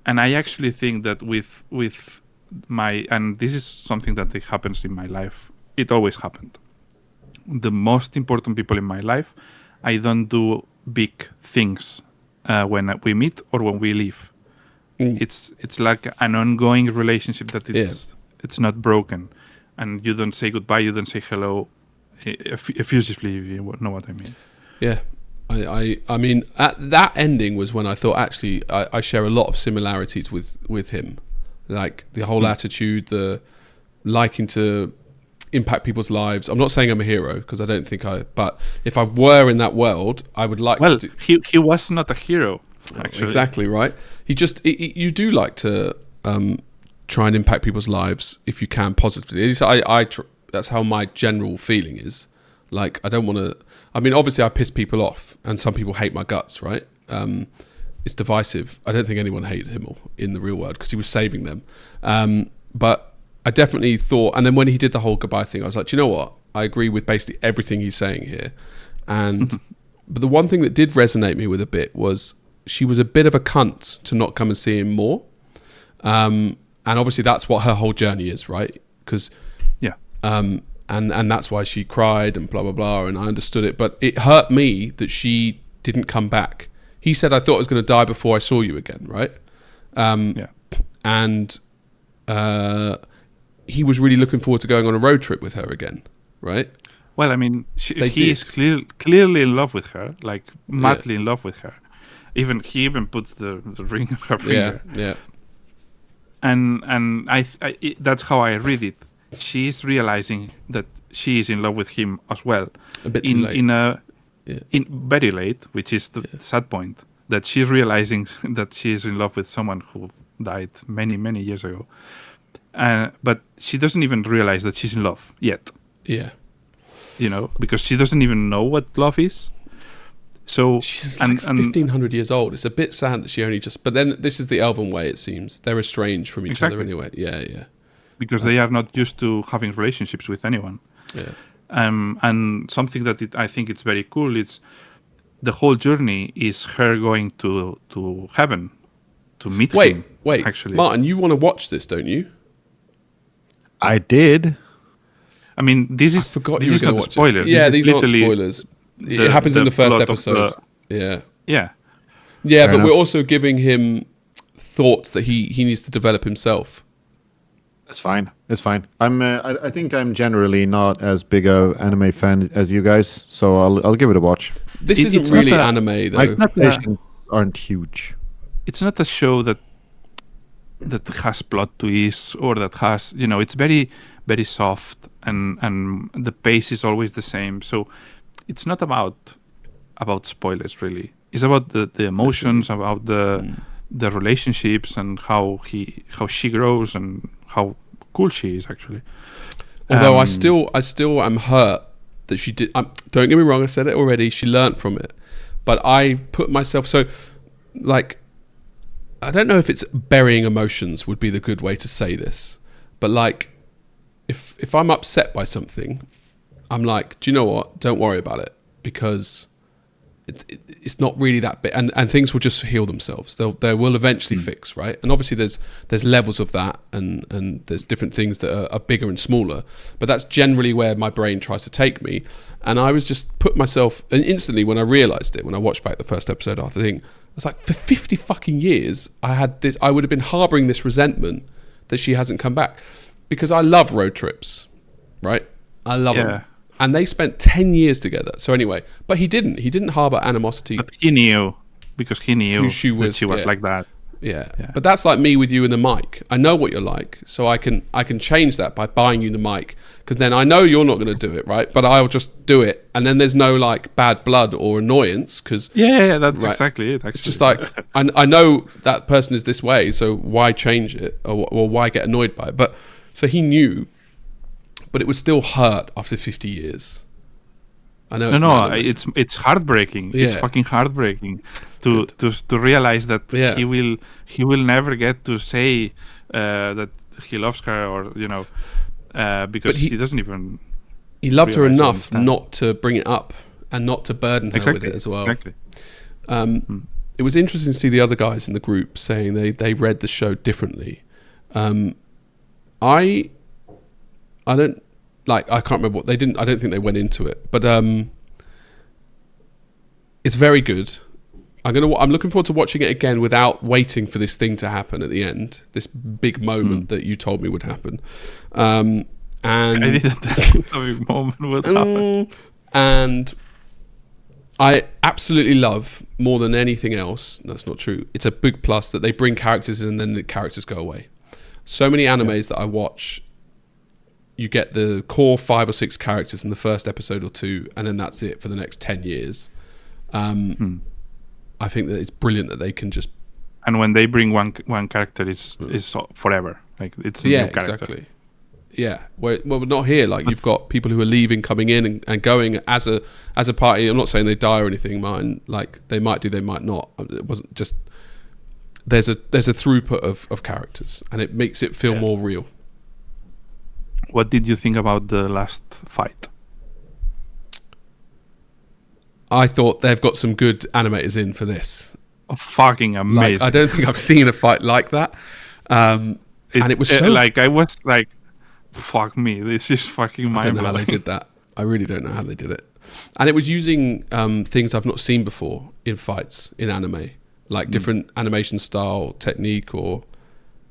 And I actually think that with my, and this is something that happens in my life. It always happened. The most important people in my life, I don't do big things when we meet or when we leave. It's like an ongoing relationship that it's not broken, and you don't say goodbye, you don't say hello effusively, if you know what I mean. Yeah. I mean, at that ending was when I thought actually I share a lot of similarities with him, like the whole attitude, the liking to impact people's lives. I'm not saying I'm a hero because I don't think but if I were in that world, I would like. Well, he was not a hero. Actually. Exactly right. He just you do like to try and impact people's lives if you can positively. At least that's how my general feeling is. Like I don't want to. I mean, obviously, I piss people off, and some people hate my guts. Right? It's divisive. I don't think anyone hated him in the real world because he was saving them. But I definitely thought. And then when he did the whole goodbye thing, I was like, do you know what? I agree with basically everything he's saying here. And but the one thing that did resonate me with a bit was she was a bit of a cunt to not come and see him more. And obviously, that's what her whole journey is, right? Because and that's why she cried and blah blah blah, and I understood it, but it hurt me that she didn't come back. He said, I thought I was going to die before I saw you again, right? And he was really looking forward to going on a road trip with her again, right? Well, I mean, he is clearly in love with her, like madly in love with her. He even puts the ring on her finger. Yeah. And that's how I read it. She's realizing that she is in love with him as well. A bit too late. In very late, which is the sad point, that she's realizing that she is in love with someone who died many years ago. But she doesn't even realize that she's in love yet. Yeah. You know, because she doesn't even know what love is. So she's like 1,500 years old. It's a bit sad that she only just. But then this is the Elven way. It seems they're estranged from each other anyway. Yeah. because they are not used to having relationships with anyone. Yeah. And something that I think it's very cool is the whole journey is her going to heaven to meet him. Wait, actually, Martin, you want to watch this, don't you? I did. I mean, this is I forgot this you were is going not to a watch spoiler. it. Yeah, This is these aren't literally spoilers. It happens in the first plot of episode. Yeah. Yeah. Yeah, Fair but we're enough. also giving him thoughts that he needs to develop himself. That's fine. It's fine. I think I'm generally not as big a anime fan as you guys, so I'll give it a watch. This It's isn't not really a- anime, My though. expectations aren't huge. It's not a show that has plot twists or that has, it's very, very soft, and the pace is always the same. So it's not about spoilers, really. It's about the emotions, about the relationships, and how she grows and how cool she is, actually. Although I still am hurt that she did. Don't get me wrong, I said it already. She learnt from it, but I put myself so, like, I don't know if it's burying emotions would be the good way to say this, but like, if I'm upset by something, I'm like, do you know what? Don't worry about it, because it's not really that big, and things will just heal themselves. They will eventually fix, right? And obviously there's levels of that, and there's different things that are bigger and smaller, but that's generally where my brain tries to take me. And I was just put myself, and instantly when I realized it, when I watched back the first episode after the thing, I was like, for 50 fucking years I would have been harboring this resentment that she hasn't come back, because I love road trips, right? I love them. And they spent 10 years together. So anyway, but he didn't harbor animosity. But he knew, because he knew Who she was, that she was yeah. like that. Yeah. But that's like me with you and the mic. I know what you're like, so I can change that by buying you the mic, because then I know you're not going to do it, right? But I'll just do it, and then there's no like bad blood or annoyance, because That's right. exactly it. Actually, it's just like I know that person is this way, so why change it, or why get annoyed by it? But so he knew, but it would still hurt after 50 years. I know. It's heartbreaking. Yeah. It's fucking heartbreaking to realize that he will never get to say that he loves her, or because he doesn't even. He loved her realize or enough understand. not to bring it up and not to burden her with it as well. Exactly. It was interesting to see the other guys in the group saying they read the show differently. I don't like. I can't remember what they didn't. I don't think they went into it, but it's very good. I'm looking forward to watching it again without waiting for this thing to happen at the end. This big moment that you told me would happen. And I didn't think a big moment would happen. And I absolutely love, more than anything else, that's not true, it's a big plus that they bring characters in and then the characters go away. So many animes that I watch, you get the core 5 or 6 characters in the first episode or 2, and then that's it for the next 10 years. I think that it's brilliant that they can just... And when they bring one character, is forever. Like, it's a new character. Exactly. Yeah, well, not here. Like, you've got people who are leaving, coming in, and going as a party. I'm not saying they die or anything, Martin. Like, they might do, they might not. It wasn't just... There's a throughput of characters, and it makes it feel more real. What did you think about the last fight? I thought they've got some good animators in for this. Oh, fucking amazing! Like, I don't think I've seen a fight like that. And it was so... like, I was like, fuck me, this is fucking I don't know how mind-blowing. they did that. I really don't know how they did it. And it was using things I've not seen before in fights in anime, like different animation style, technique, or...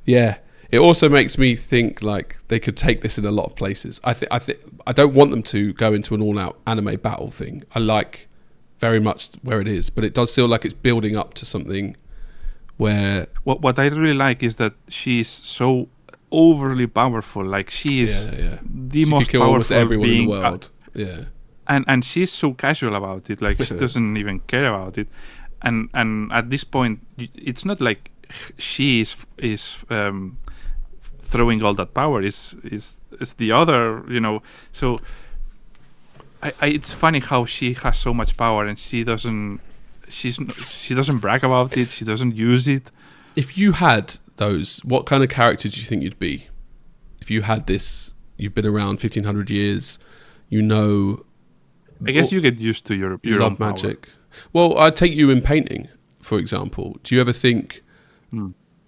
Yeah. It also makes me think like they could take this in a lot of places. I don't want them to go into an all-out anime battle thing. I like very much where it is, but it does feel like it's building up to something where... What I really like is that she's so overly powerful. Like, she is the she most could kill powerful almost everyone being in the world. Yeah. And she's so casual about it. Like, she doesn't even care about it. And at this point, it's not like she is throwing all that power. Is the other, So it's funny how she has so much power and she doesn't brag about it. She doesn't use it. If you had those, what kind of character do you think you'd be? if you had this, you've been around 1500 years, you know. I guess you get used to your you own love magic. Well, I'd take you in painting, for example. Do you ever think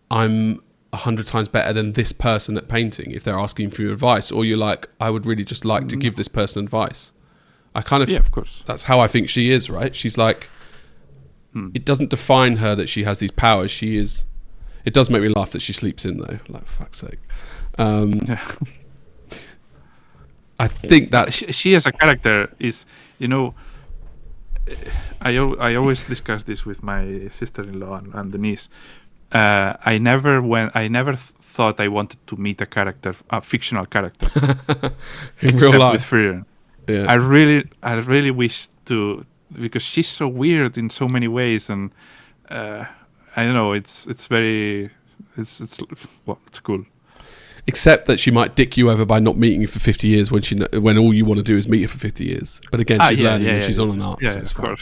I'm 100 times better than this person at painting if they're asking for your advice, or you're like, I would really just like to give this person advice? I kind of, yeah, of course. That's how I think she is, right? She's like, it doesn't define her that she has these powers. She is. It does make me laugh that she sleeps in though. Like, for fuck's sake. I think that she as a character is, I always discuss this with my sister-in-law and the niece. I never thought I wanted to meet a fictional character, in except real life. with Frieren. Yeah. I really wish to, because she's so weird in so many ways, and I don't know. It's cool. Except that she might dick you over by not meeting you for 50 years when all you want to do is meet her for 50 years. But again, she's learning and she's on an arc, so it's fine.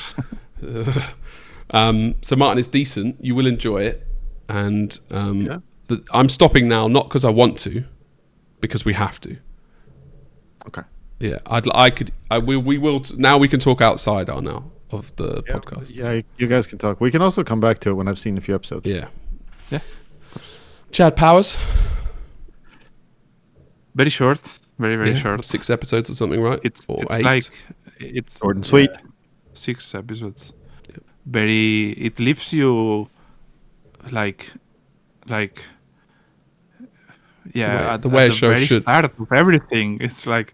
So Martin, it's decent. You will enjoy it, and I'm stopping now, not because I want to, because we have to. Okay. Yeah, we will. Now we can talk outside Arnau of the podcast. Yeah, you guys can talk. We can also come back to it when I've seen a few episodes. Yeah. Yeah. Chad Powers. Very short, very short. 6 episodes or something, right? It's 8. like it's Short and sweet. 6 episodes. Yep. It leaves you like the way a show very should. start of everything. It's like,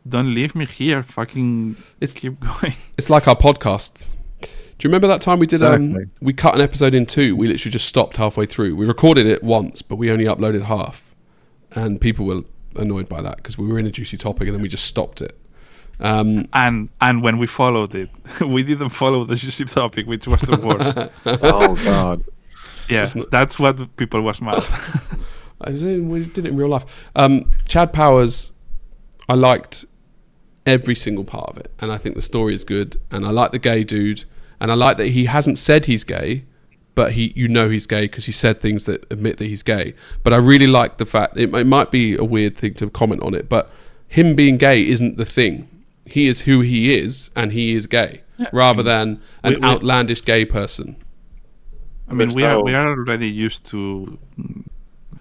don't leave me here. Fucking keep going. It's like our podcasts. Do you remember that time we did? Exactly. We cut an episode in 2. We literally just stopped halfway through. We recorded it once, but we only uploaded half, and people were annoyed by that because we were in a juicy topic and then we just stopped it. And when we followed it, we didn't follow the juicy topic, which was the worst. Oh God. Yeah, that's what people was mad. We did it in real life. Chad Powers, I liked every single part of it, and I think the story is good, and I like the gay dude, and I like that he hasn't said he's gay, but he's gay because he said things that admit that he's gay. But I really like the fact, it might be a weird thing to comment on it, but him being gay isn't the thing. He is who he is, and he is gay, rather than an outlandish gay person. I mean, we are already used to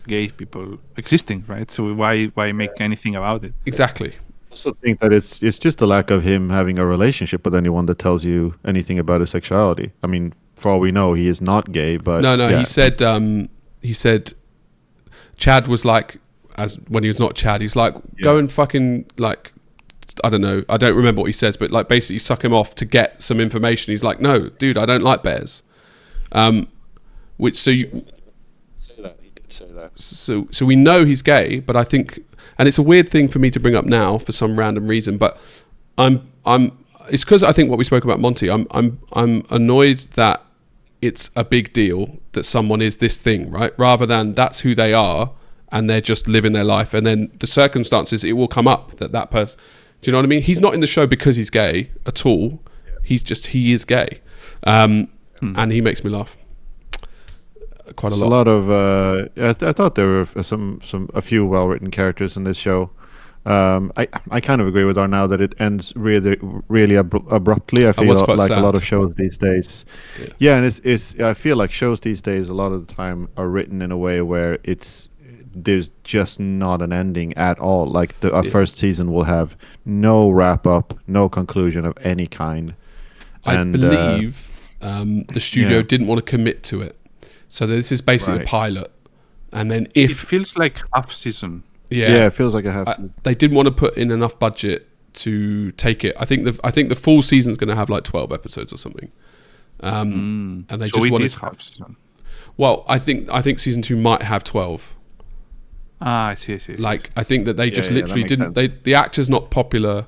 gay people existing, right? So why make anything about it? Exactly. I also think that it's just a lack of him having a relationship with anyone that tells you anything about his sexuality. I mean, for all we know, he is not gay, but no. Yeah. He said Chad was like, as when he was not Chad, he's like, go and fucking, like, I don't know, I don't remember what he says, but like basically suck him off to get some information. He's like, no, dude, I don't like bears. He did say that. So we know he's gay, but I think, and it's a weird thing for me to bring up now for some random reason, but it's because I think what we spoke about Monty, I'm annoyed that it's a big deal that someone is this thing, right? Rather than that's who they are and they're just living their life, and then the circumstances, it will come up that person. Do you know what I mean? He's not in the show because he's gay at all. He is gay, and he makes me laugh quite a lot. A lot of I thought there were a few well written characters in this show. I kind of agree with Arnau that it ends really abruptly. I feel like sad. A lot of shows these days. Yeah, and it's I feel like shows these days a lot of the time are written in a way where there's just not an ending at all. Like our first season will have no wrap up, no conclusion of any kind. I believe the studio didn't want to commit to it, so this is basically a pilot. And then it feels like half season. Yeah, it feels like a half season. They didn't want to put in enough budget to take it. I think the full season's going to have like 12 episodes or something. And they so just wanted is half season. Well, I think season 2 might have 12. I see. Like, I think that they just literally didn't. The actor's not popular.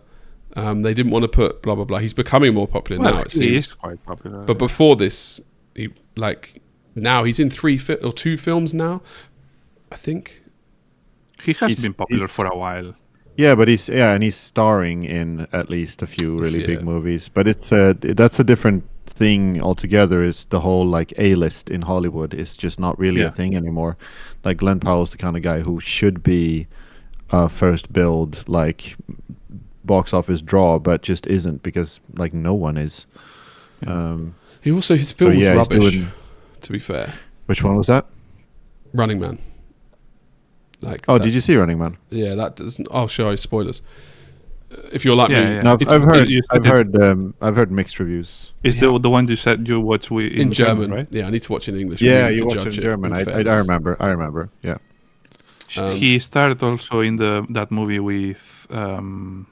They didn't want to put blah blah blah. He's becoming more popular now. It seems he is quite popular. But before this, now he's in 2 films now, I think. He has been popular for a while. Yeah, but he's starring in at least a few really big movies. But that's a different thing altogether. Is the whole like A-list in Hollywood is just not really a thing anymore. Like Glenn Powell's the kind of guy who should be a first build like box office draw, but just isn't because like no one is. His film was he's rubbish. To be fair, which one was that? Running Man. Like, did you see Running Man? Yeah, that doesn't. I'll show you spoilers. If you're like me, Yeah. No, I've heard mixed reviews. Is the one you said you watched in German, right? Yeah, I need to watch it in English. Yeah, really you to watched it judge in German. I remember. Yeah. He starred also in that movie with some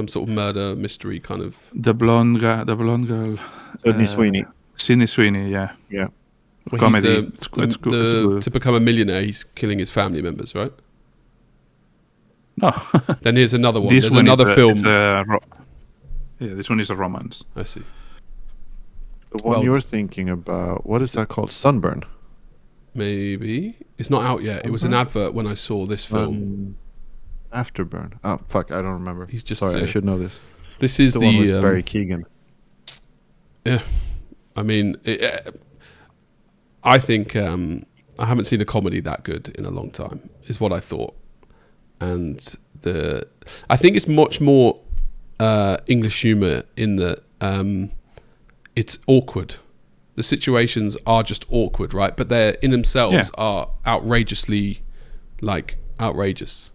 sort of murder mystery kind of. the blonde girl. Sydney Sweeney. Sydney Sweeney, yeah. Yeah. Comedy. It's It's good. to become a millionaire, he's killing his family members, right? No. Then here's another one. This There's one another film. This one is a romance. I see. The one you're thinking about, what is that called? Sunburn. Maybe it's not out yet. It was an advert when I saw this film. Afterburn. Oh fuck, I don't remember. He's just sorry. I should know this. This is the one with Barry Keoghan. Yeah, I mean, I think I haven't seen a comedy that good in a long time. Is what I thought, and I think it's much more English humor in that it's awkward. The situations are just awkward, right? But they're in themselves are outrageously outrageous.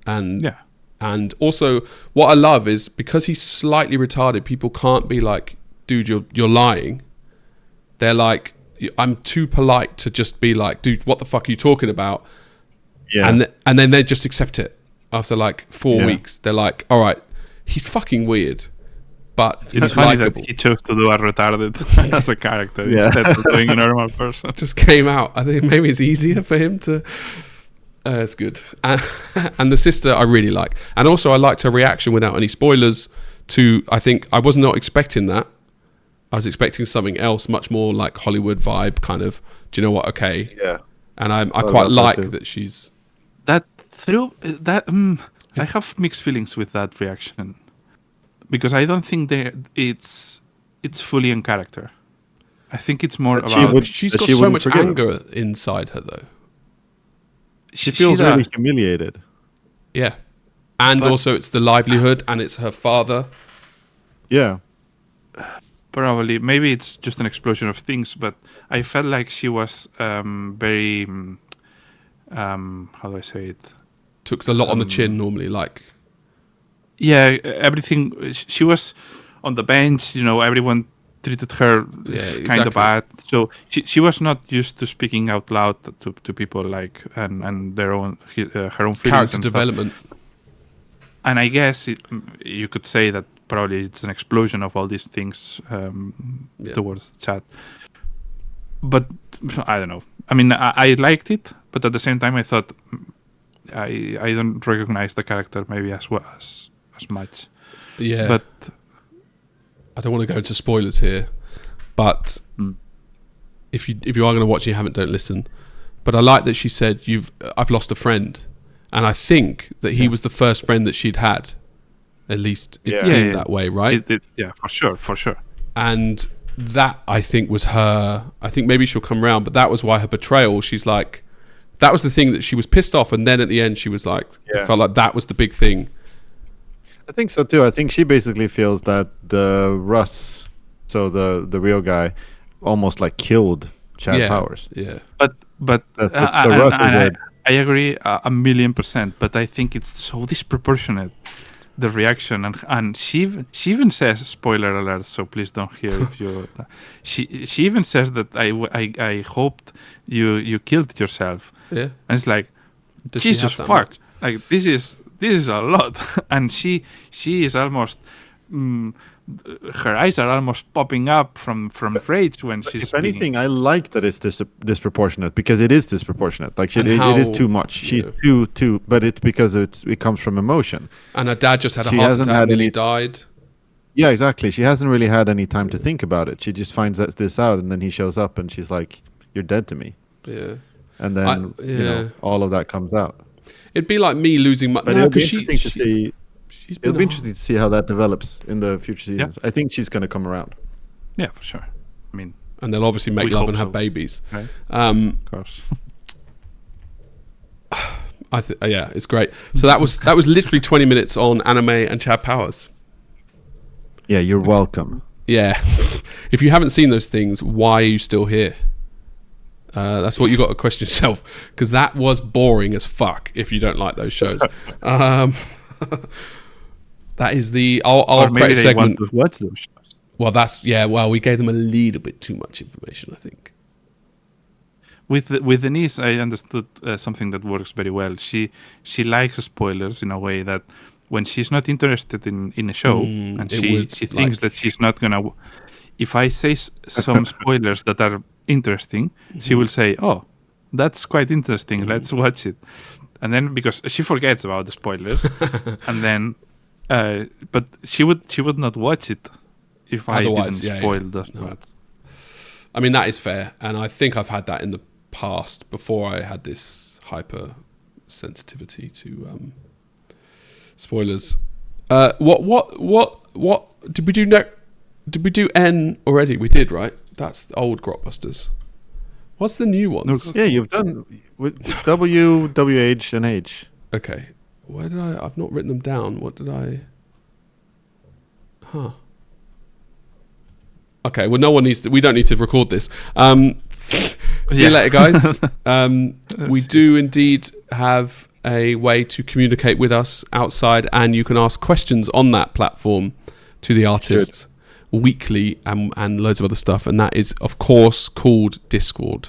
And also what I love is because he's slightly retarded, people can't be like, dude, you're lying. They're like, I'm too polite to just be like, dude, what the fuck are you talking about? Yeah. And then they just accept it after like 4 weeks. They're like, all right, he's fucking weird. But it's funny that he chose to do a retarded as a character instead of doing a normal person. Just came out. I think maybe it's easier for him to. It's good. And the sister I really like. And also I liked her reaction without any spoilers to, I think, I was not expecting that. I was expecting something else, much more like Hollywood vibe kind of, do you know what, okay. Yeah. And I quite like that she's... I have mixed feelings with that reaction. Because I don't think it's fully in character. I think it's more about... She's got so much anger inside her, though. She feels really humiliated. Yeah. And also it's the livelihood and it's her father. Yeah. Probably. Maybe it's just an explosion of things, but I felt like she was very... how do I say it? Took a lot on the chin normally, like... Yeah, everything. She was on the bench. Everyone treated her kind of bad. So she was not used to speaking out loud to people like and their own her own feelings. Character and development. And I guess you could say that probably it's an explosion of all these things towards the chat. But I don't know. I mean, I liked it, but at the same time, I thought I don't recognize the character maybe as much. Yeah. But I don't want to go into spoilers here, but if you are going to watch it, you haven't, don't listen. But I like that she said, I've lost a friend. And I think that he was the first friend that she'd had. At least it seemed that way, right? For sure. And that, I think, was her... I think maybe she'll come around, but that was why her betrayal, she's like... That was the thing that she was pissed off, and then at the end she was like... I felt like that was the big thing. I think so too. I think she basically feels that the Russ, so the real guy, almost like killed Chad Powers. Yeah. But I agree 1,000,000%. But I think it's so disproportionate, the reaction, and she even says, spoiler alert, so please don't hear if you. She even says that I hoped you killed yourself. Yeah. And it's like, Jesus fuck, much? Like this is a lot. And she is almost her eyes are almost popping up from rage when she's if anything, I like that it's disproportionate, because it is disproportionate. Like it is too much. She's too but it's because it comes from emotion. And her dad just had a heart attack and he died. Yeah, exactly. She hasn't really had any time to think about it. She just finds this out, and then he shows up and she's like, you're dead to me. Yeah. And then all of that comes out. It'd be like me losing my... But it'll be interesting to see. It'll be interesting to see how that develops in the future seasons. I think she's going to come around. Yeah, for sure. I mean, and they'll obviously make love and have babies. Right? Of course. Yeah, it's great. So that was literally 20 minutes on anime and Chad Powers. Yeah, you're welcome. Yeah. If you haven't seen those things, why are you still here? That's what you got to question yourself, because that was boring as fuck if you don't like those shows. That is the our maybe they segment. want to watch those shows. Well, we gave them a little bit too much information, I think. With Denise, I understood something that works very well. She likes spoilers in a way that when she's not interested in a show, and she thinks that she's not gonna. If I say some spoilers that are interesting, she will say, "Oh, that's quite interesting. Let's watch it." And then because she forgets about the spoilers, and then, but she would not watch it if Otherwise, I didn't spoil those No. parts. I mean, that is fair, and I think I've had that in the past before I had this hyper sensitivity to spoilers. What did we do next? Did we do N already? We did, right? That's the old Grotbusters. What's the new ones? Yeah, you've done with W, WH, and H. Okay. Where did I've not written them down. What did I... Huh. Okay, well, we don't need to record this. See you later, guys. We do indeed have a way to communicate with us outside, and you can ask questions on that platform to the artists weekly and loads of other stuff. And that is, of course, called Discord.